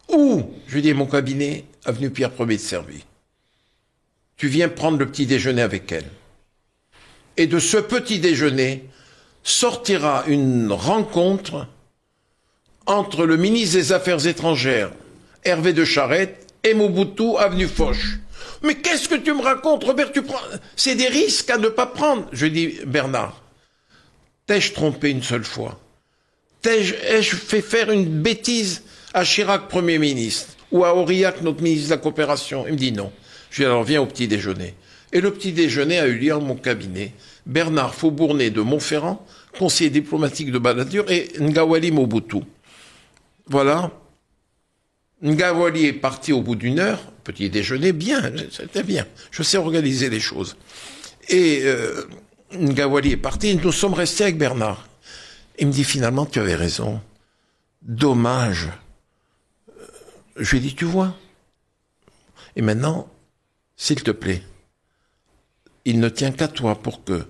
Où? Je lui ai dit, mon cabinet, avenue Pierre Ier de Servie. Tu viens prendre le petit déjeuner avec elle. Et de ce petit déjeuner sortira une rencontre entre le ministre des Affaires étrangères, Hervé de Charette, et Mobutu, avenue Foch. Mais qu'est-ce que tu me racontes, Robert? C'est des risques à ne pas prendre. Je dis, Bernard, t'ai-je trompé une seule fois? Ai-je fait faire une bêtise à Chirac, Premier ministre, ou à Aurillac, notre ministre de la Coopération? Il me dit non. Je lui dis, alors viens au petit déjeuner. Et le petit déjeuner a eu lieu dans mon cabinet. Bernard Faubournet de Montferrand, conseiller diplomatique de Balladur, et Ngawali Mobutu. Voilà. Ngawali est parti au bout d'une heure, petit déjeuner, bien, c'était bien. Je sais organiser les choses. Et Ngawali est parti, et nous sommes restés avec Bernard. Il me dit, finalement, tu avais raison. Dommage. Je lui ai dit, tu vois. Et maintenant, s'il te plaît, il ne tient qu'à toi pour que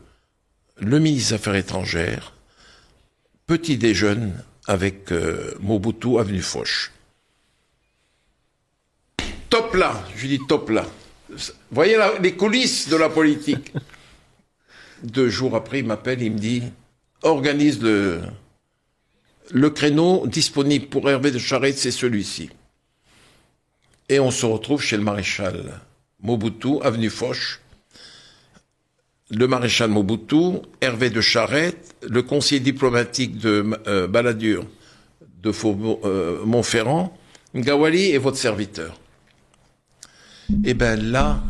le ministre des Affaires étrangères, petit déjeune avec Mobutu, avenue Foch. Top là, je lui dis top là. Vous voyez les coulisses de la politique. 2 jours après, il m'appelle, il me dit, organise le créneau disponible pour Hervé de Charette, c'est celui-ci. Et on se retrouve chez le maréchal Mobutu, avenue Foch. Le maréchal Mobutu, Hervé de Charette, le conseiller diplomatique de Balladur, de Montferrand, Ngawali et votre serviteur. Et bien là,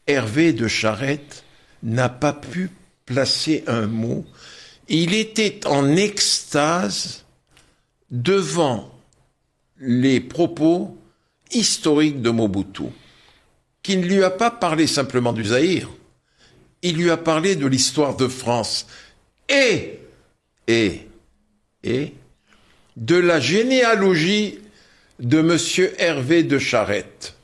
Hervé de Charette n'a pas pu placer un mot. Il était en extase devant les propos historiques de Mobutu, qui ne lui a pas parlé simplement du Zaïre. Il lui a parlé de l'histoire de France et de la généalogie de Monsieur Hervé de Charette.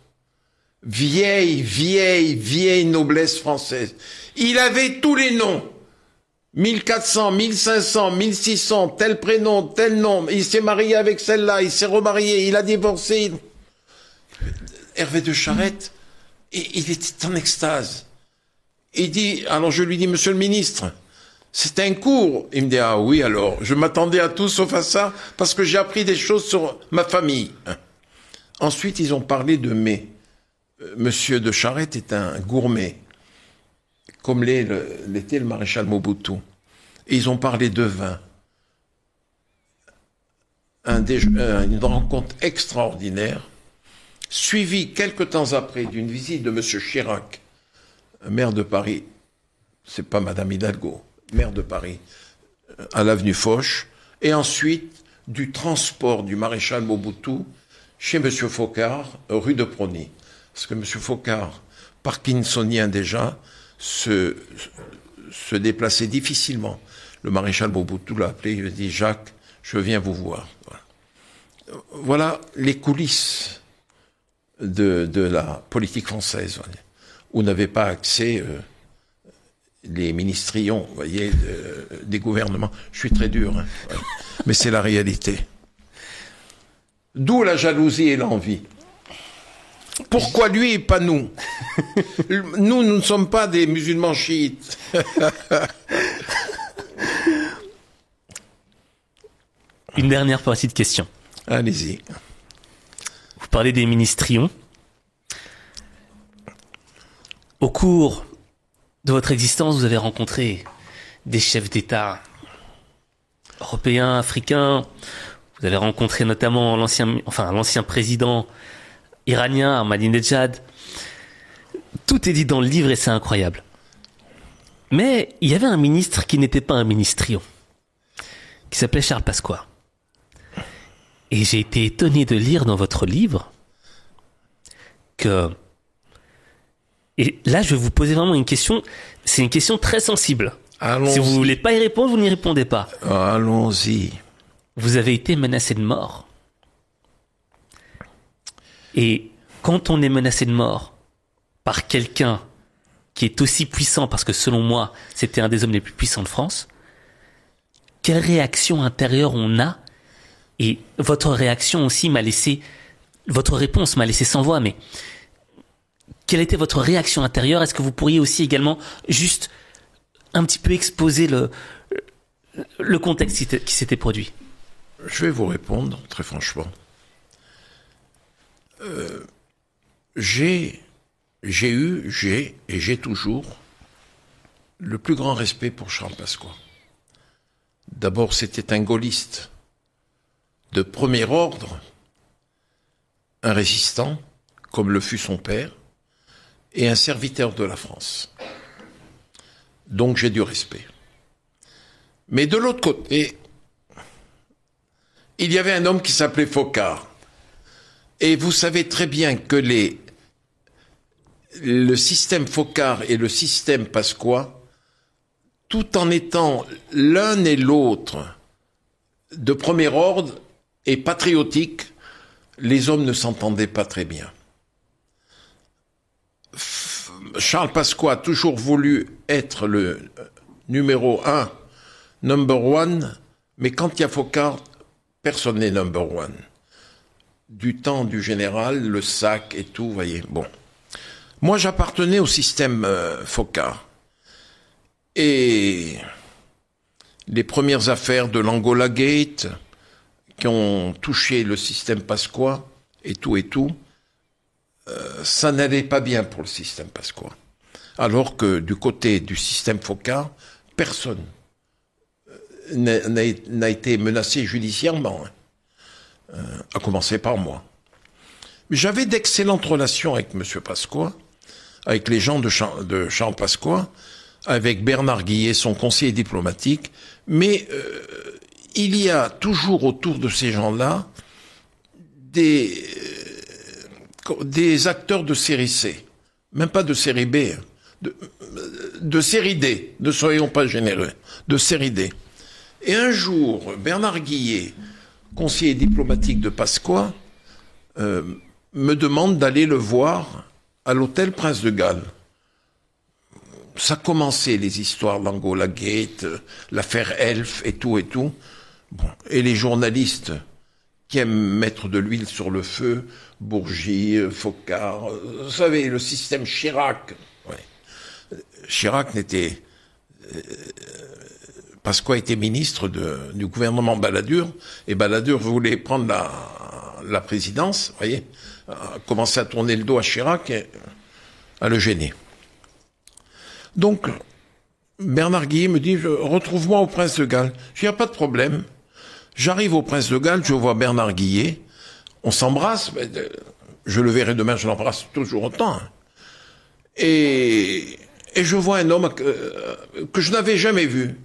Vieille noblesse française. Il avait tous les noms. 1400, 1500, 1600, tel prénom, tel nom. Il s'est marié avec celle-là, il s'est remarié, il a divorcé. Hervé de Charette, il était en extase. Il dit, alors je lui dis, monsieur le ministre, c'est un cours. Il me dit, ah oui, alors, je m'attendais à tout sauf à ça, parce que j'ai appris des choses sur ma famille. Ensuite, ils ont parlé de mets. Monsieur de Charette est un gourmet, comme l'était le maréchal Mobutu. Et ils ont parlé de vin. Une rencontre extraordinaire, suivie quelque temps après d'une visite de monsieur Chirac, maire de Paris, c'est pas Madame Hidalgo, maire de Paris, à l'avenue Foch, et ensuite du transport du maréchal Mobutu chez monsieur Focard, rue de Prony. Parce que monsieur Focard, parkinsonien déjà, se déplaçait difficilement. Le maréchal Mobutu l'a appelé, il lui a dit, Jacques, je viens vous voir. Voilà les coulisses de la politique française. Où n'avaient pas accès les ministrions, vous voyez, des gouvernements. Je suis très dur, hein, mais c'est la réalité. D'où la jalousie et l'envie. Pourquoi lui et pas nous? Nous ne sommes pas des musulmans chiites. Une dernière partie de question. Allez-y. Vous parlez des ministrions. Au cours de votre existence, vous avez rencontré des chefs d'État européens, africains. Vous avez rencontré notamment l'ancien président iranien, Ahmadinejad. Tout est dit dans le livre et c'est incroyable. Mais il y avait un ministre qui n'était pas un ministrion, qui s'appelait Charles Pasqua. Et j'ai été étonné de lire dans votre livre que... Et là, je vais vous poser vraiment une question. C'est une question très sensible. Allons-y. Si vous voulez pas y répondre, vous n'y répondez pas. Allons-y. Vous avez été menacé de mort. Et quand on est menacé de mort par quelqu'un qui est aussi puissant, parce que selon moi, c'était un des hommes les plus puissants de France, quelle réaction intérieure on a? Et votre réaction aussi votre réponse m'a laissé sans voix, mais quelle était votre réaction intérieure? Est-ce que vous pourriez aussi également juste un petit peu exposer le contexte qui s'était produit? Je vais vous répondre, très franchement. J'ai et j'ai toujours le plus grand respect pour Charles Pasqua. D'abord, c'était un gaulliste de premier ordre, un résistant, comme le fut son père, et un serviteur de la France. Donc j'ai du respect. Mais de l'autre côté, il y avait un homme qui s'appelait Foccart. Et vous savez très bien que le système Foccart et le système Pasqua, tout en étant l'un et l'autre de premier ordre et patriotique, les hommes ne s'entendaient pas très bien. Charles Pasqua a toujours voulu être le numéro 1, number one, mais quand il y a Foccart, personne n'est number one. Du temps du général, le sac et tout, vous voyez. Bon. Moi, j'appartenais au système Foccart. Et les premières affaires de l'Angola Gate, qui ont touché le système Pasqua, et tout, ça n'allait pas bien pour le système Pasqua. Alors que du côté du système Foccart, personne n'a été menacé judiciairement, à commencer par moi. Mais j'avais d'excellentes relations avec M. Pasqua, avec les gens de Charles Pasqua, avec Bernard Guillet, son conseiller diplomatique, mais il y a toujours autour de ces gens-là des acteurs de série C, même pas de série B, de série D, ne soyons pas généreux, de série D. Et un jour, Bernard Guillet, conseiller diplomatique de Pasqua, me demande d'aller le voir à l'hôtel Prince de Galles. Ça commençait les histoires d'Angola Gate, l'affaire Elf et tout. Bon. Et les journalistes qui aiment mettre de l'huile sur le feu, Bourgi, Foccart, vous savez, le système Chirac. Ouais. Chirac n'était... Pasqua était ministre du gouvernement Balladur, et Balladur voulait prendre la présidence, vous voyez, commencer à tourner le dos à Chirac et à le gêner. Donc, Bernard Guillet me dit, retrouve-moi au Prince de Galles. Je dis, il n'y a pas de problème. J'arrive au Prince de Galles, je vois Bernard Guillet, on s'embrasse, je le verrai demain, je l'embrasse toujours autant. Et je vois un homme que je n'avais jamais vu,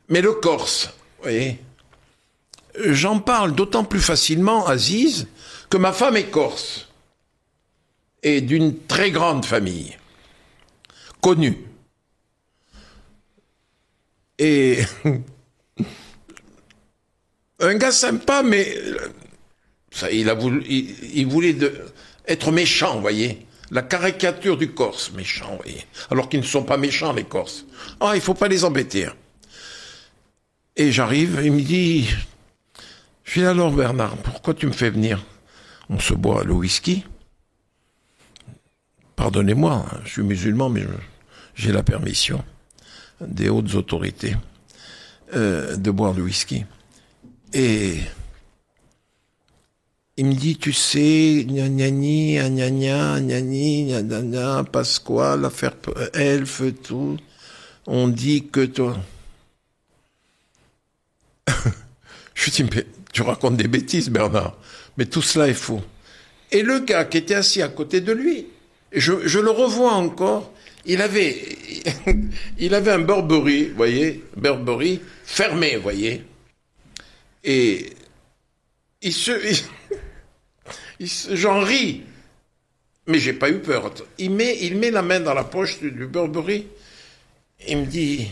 mais le Corse, vous voyez. J'en parle d'autant plus facilement, Aziz, que ma femme est corse, et d'une très grande famille, connue. Et un gars sympa, mais ça, il voulait être méchant, vous voyez. La caricature du Corse, méchant, vous voyez. Alors qu'ils ne sont pas méchants, les Corses. Il faut pas les embêter. Et j'arrive, il me dit, Je lui dis, alors Bernard, pourquoi tu me fais venir? On se boit le whisky. Pardonnez-moi, je suis musulman, mais j'ai la permission des hautes autorités de boire le whisky. Et il me dit, tu sais, gna-gna-ni, gna-gna-gna, gna-gna-ni, gna-gna-gna, Pasquale, l'affaire Elf, tout. On dit que toi... Je lui dis, mais tu racontes des bêtises, Bernard. Mais tout cela est faux. Et le gars qui était assis à côté de lui, je le revois encore, il avait un Burberry, vous voyez, Burberry fermé, vous voyez. Et j'en ris. Mais j'ai pas eu peur. Il met la main dans la poche du Burberry. Il me dit,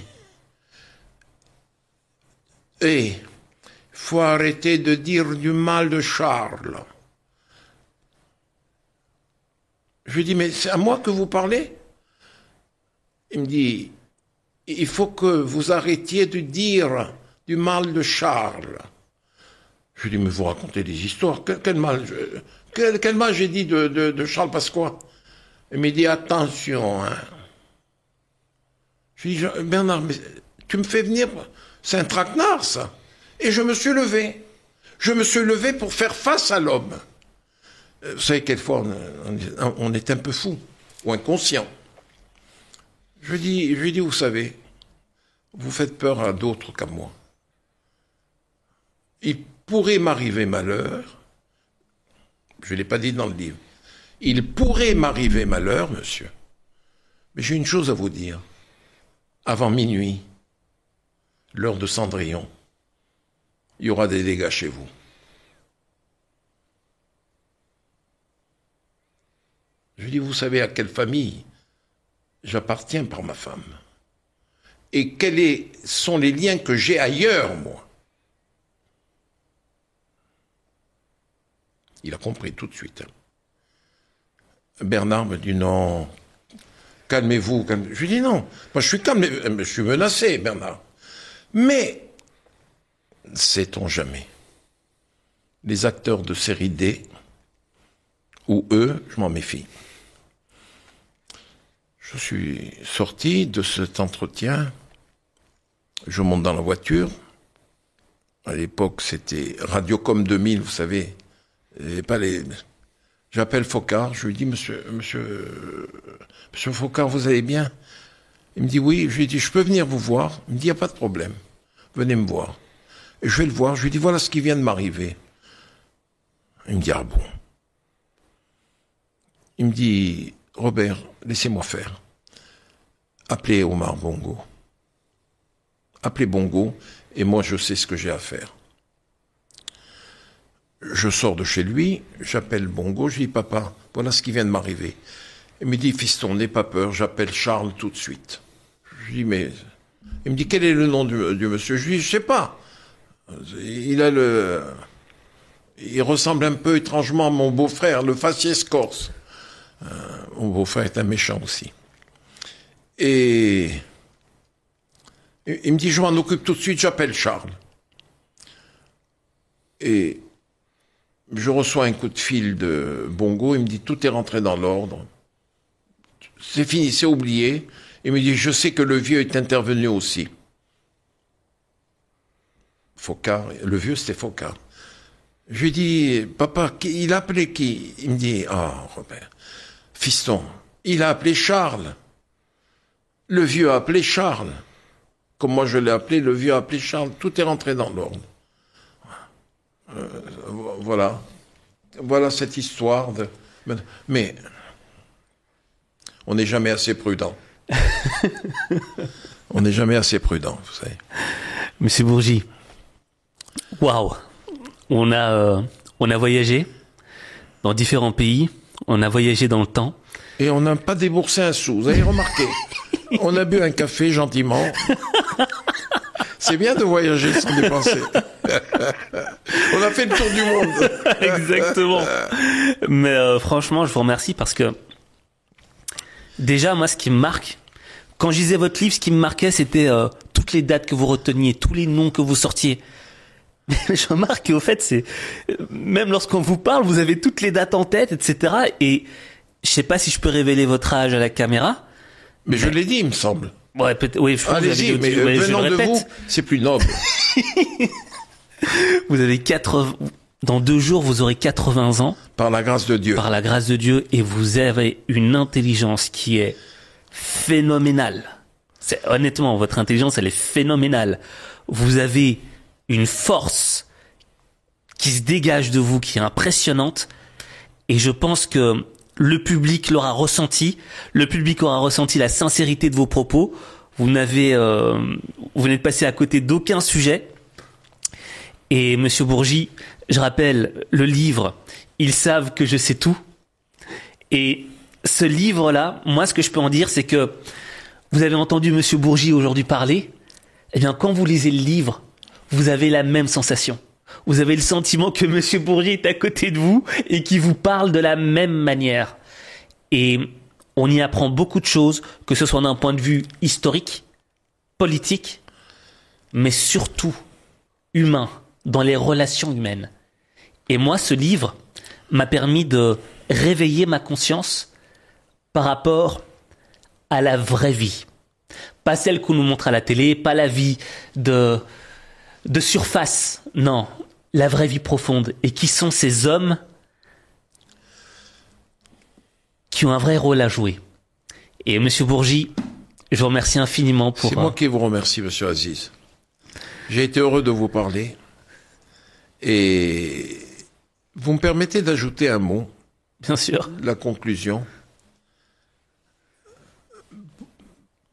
faut arrêter de dire du mal de Charles. Je lui dis, mais c'est à moi que vous parlez? Il me dit, il faut que vous arrêtiez de dire du mal de Charles. Je lui dis, mais vous racontez des histoires. Quel mal j'ai dit de Charles Pasqua? Il me dit, attention. Hein. Je lui dis, Bernard, mais tu me fais venir, c'est un traquenard, ça. Et je me suis levé. Je me suis levé pour faire face à l'homme. Vous savez, quelquefois, on est un peu fou, ou inconscient. Je lui dis, vous savez, vous faites peur à d'autres qu'à moi. Il pourrait m'arriver malheur, je ne l'ai pas dit dans le livre, il pourrait m'arriver malheur, monsieur, mais j'ai une chose à vous dire. Avant minuit, l'heure de Cendrillon, il y aura des dégâts chez vous. Je lui dis, vous savez à quelle famille j'appartiens par ma femme? Et quels sont les liens que j'ai ailleurs, moi? Il a compris tout de suite. Bernard me dit, non, calmez-vous. Je lui dis, non, moi je suis calme, je suis menacé, Bernard. Mais, sait-on jamais, les acteurs de série D, ou eux, je m'en méfie. Je suis sorti de cet entretien, je monte dans la voiture. À l'époque, c'était Radiocom 2000, vous savez, et pas les... J'appelle Focard, je lui dis, monsieur Focard, vous allez bien? Il me dit, oui. Je lui dis, je peux venir vous voir? Il me dit, il n'y a pas de problème, venez me voir. Et je vais le voir, je lui dis, voilà ce qui vient de m'arriver. Il me dit, ah bon? Il me dit, Robert, laissez-moi faire. Appelez Omar Bongo. Appelez Bongo, et moi je sais ce que j'ai à faire. Je sors de chez lui, j'appelle Bongo, je dis, papa, voilà ce qui vient de m'arriver. Il me dit, fiston, n'aie pas peur, j'appelle Charles tout de suite. Je dis, mais... Il me dit, quel est le nom du monsieur? Je lui dis, je sais pas. Il ressemble un peu étrangement à mon beau-frère, le faciès corse. Mon beau-frère est un méchant aussi. Et il me dit, je m'en occupe tout de suite, j'appelle Charles. Et je reçois un coup de fil de Bongo, il me dit, tout est rentré dans l'ordre. C'est fini, c'est oublié. Il me dit, je sais que le vieux est intervenu aussi. Focard, le vieux c'était Focard. Je lui dis, papa, il a appelé qui? Il me dit, Robert, fiston, il a appelé Charles. Le vieux a appelé Charles. Comme moi je l'ai appelé, le vieux a appelé Charles. Tout est rentré dans l'ordre. Voilà. Voilà cette histoire de... Mais on n'est jamais assez prudent. On n'est jamais assez prudent, vous savez. Monsieur Bourgi, waouh, on a voyagé dans différents pays, on a voyagé dans le temps. Et on n'a pas déboursé un sou, vous avez remarqué. On a bu un café gentiment. C'est bien de voyager sans dépenser. On a fait le tour du monde. Exactement. Mais franchement, je vous remercie parce que déjà, moi, ce qui me marque, quand je lisais votre livre, ce qui me marquait, c'était toutes les dates que vous reteniez, tous les noms que vous sortiez. Je remarque qu'au fait, même lorsqu'on vous parle, vous avez toutes les dates en tête, etc. Et je sais pas si je peux révéler votre âge à la caméra. Mais je l'ai dit, il me semble. Ouais, peut-être, oui, je pense que vous Allez-y, avez mais dit, ouais, je venant le de répète. vous, c'est plus noble. Vous avez dans 2 jours, vous aurez 80 ans. Par la grâce de Dieu. Par la grâce de Dieu, et vous avez une intelligence qui est phénoménale. Honnêtement, votre intelligence, elle est phénoménale. Vous avez une force qui se dégage de vous, qui est impressionnante. Et je pense que le public l'aura ressenti. Le public aura ressenti la sincérité de vos propos. Vous n'êtes passé à côté d'aucun sujet. Et Monsieur Bourgi, je rappelle le livre « Ils savent que je sais tout ». Et ce livre-là, moi, ce que je peux en dire, c'est que vous avez entendu Monsieur Bourgi aujourd'hui parler. Eh bien, quand vous lisez le livre, vous avez la même sensation. Vous avez le sentiment que Monsieur Bourgi est à côté de vous et qui vous parle de la même manière. Et on y apprend beaucoup de choses, que ce soit d'un point de vue historique, politique, mais surtout humain, dans les relations humaines. Et moi, ce livre m'a permis de réveiller ma conscience par rapport à la vraie vie. Pas celle qu'on nous montre à la télé, pas la vie de surface. Non, la vraie vie profonde. Et qui sont ces hommes qui ont un vrai rôle à jouer. Et Monsieur Bourgi, je vous remercie infiniment pour... C'est moi qui vous remercie, Monsieur Aziz. J'ai été heureux de vous parler. Et vous me permettez d'ajouter un mot. Bien sûr. La conclusion.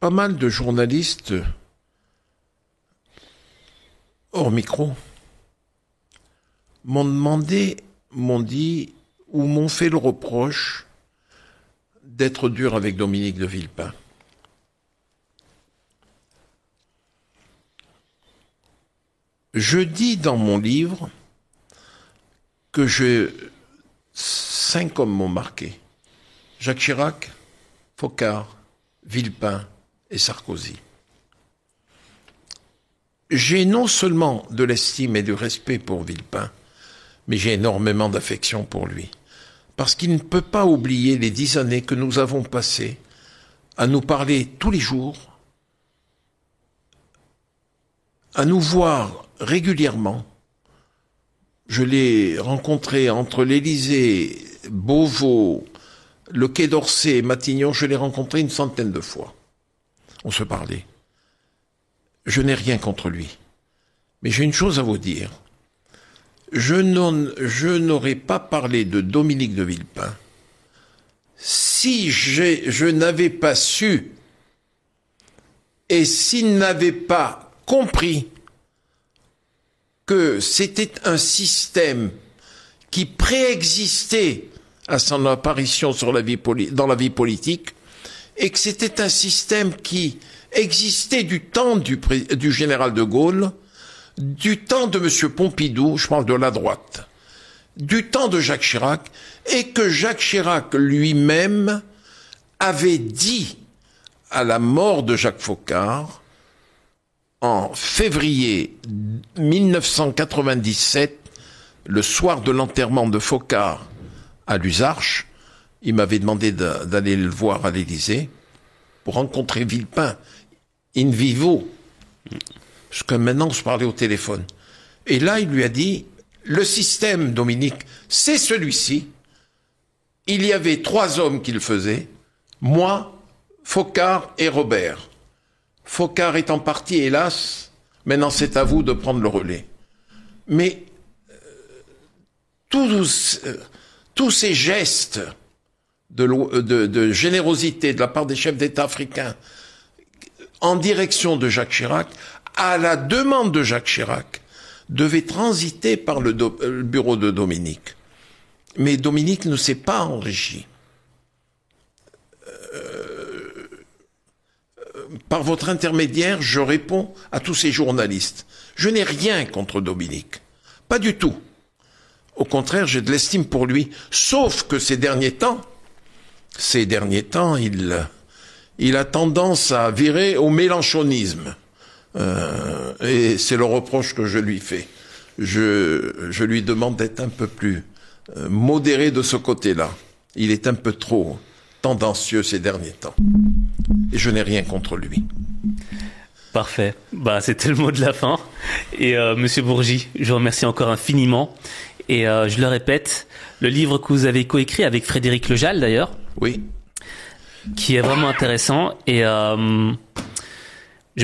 Pas mal de journalistes, hors micro, m'ont demandé, m'ont dit, ou m'ont fait le reproche d'être dur avec Dominique de Villepin. Je dis dans mon livre que 5 hommes m'ont marqué. Jacques Chirac, Foccart, Villepin et Sarkozy. J'ai non seulement de l'estime et du respect pour Villepin, mais j'ai énormément d'affection pour lui. Parce qu'il ne peut pas oublier les 10 années que nous avons passées à nous parler tous les jours, à nous voir régulièrement. Je l'ai rencontré entre l'Élysée, Beauvau, le Quai d'Orsay et Matignon, je l'ai rencontré une centaine de fois. On se parlait. Je n'ai rien contre lui. Mais j'ai une chose à vous dire. Je n'aurais pas parlé de Dominique de Villepin si je n'avais pas su et s'il n'avait pas compris que c'était un système qui préexistait à son apparition dans la vie politique et que c'était un système qui existait du temps du général de Gaulle, du temps de M. Pompidou, je parle de la droite, du temps de Jacques Chirac, et que Jacques Chirac lui-même avait dit à la mort de Jacques Foccart, en février 1997, le soir de l'enterrement de Foccart à Luzarches, il m'avait demandé d'aller le voir à l'Élysée pour rencontrer Villepin in vivo. Parce que maintenant, on se parlait au téléphone. Et là, il lui a dit, le système, Dominique, c'est celui-ci. Il y avait 3 hommes qui le faisaient. Moi, Foccart et Robert. Foccart étant parti, hélas, maintenant c'est à vous de prendre le relais. Mais tous ces gestes de générosité de la part des chefs d'État africains en direction de Jacques Chirac, à la demande de Jacques Chirac, devaient transiter par le bureau de Dominique. Mais Dominique ne s'est pas enrichi. Par votre intermédiaire, je réponds à tous ces journalistes. Je n'ai rien contre Dominique. Pas du tout. Au contraire, j'ai de l'estime pour lui. Sauf que ces derniers temps, il a tendance à virer au mélenchonisme. Et c'est le reproche que je lui fais. je lui demande d'être un peu plus modéré de ce côté-là. Il est un peu trop tendancieux ces derniers temps. Et je n'ai rien contre lui. Parfait. C'était le mot de la fin. Et Monsieur Bourgi, je vous remercie encore infiniment. Et je le répète, le livre que vous avez coécrit avec Frédéric Lejal d'ailleurs, Oui. qui est vraiment intéressant. Et je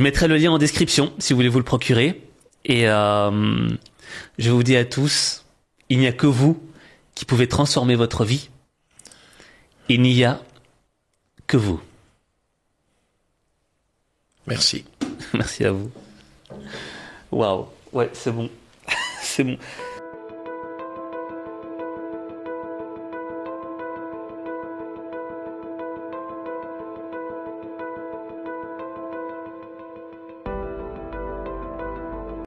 mettrai le lien en description si vous voulez vous le procurer. Et je vous dis à tous, il n'y a que vous qui pouvez transformer votre vie. Il n'y a que vous. Merci. Merci à vous. Waouh. Ouais, c'est bon. C'est bon.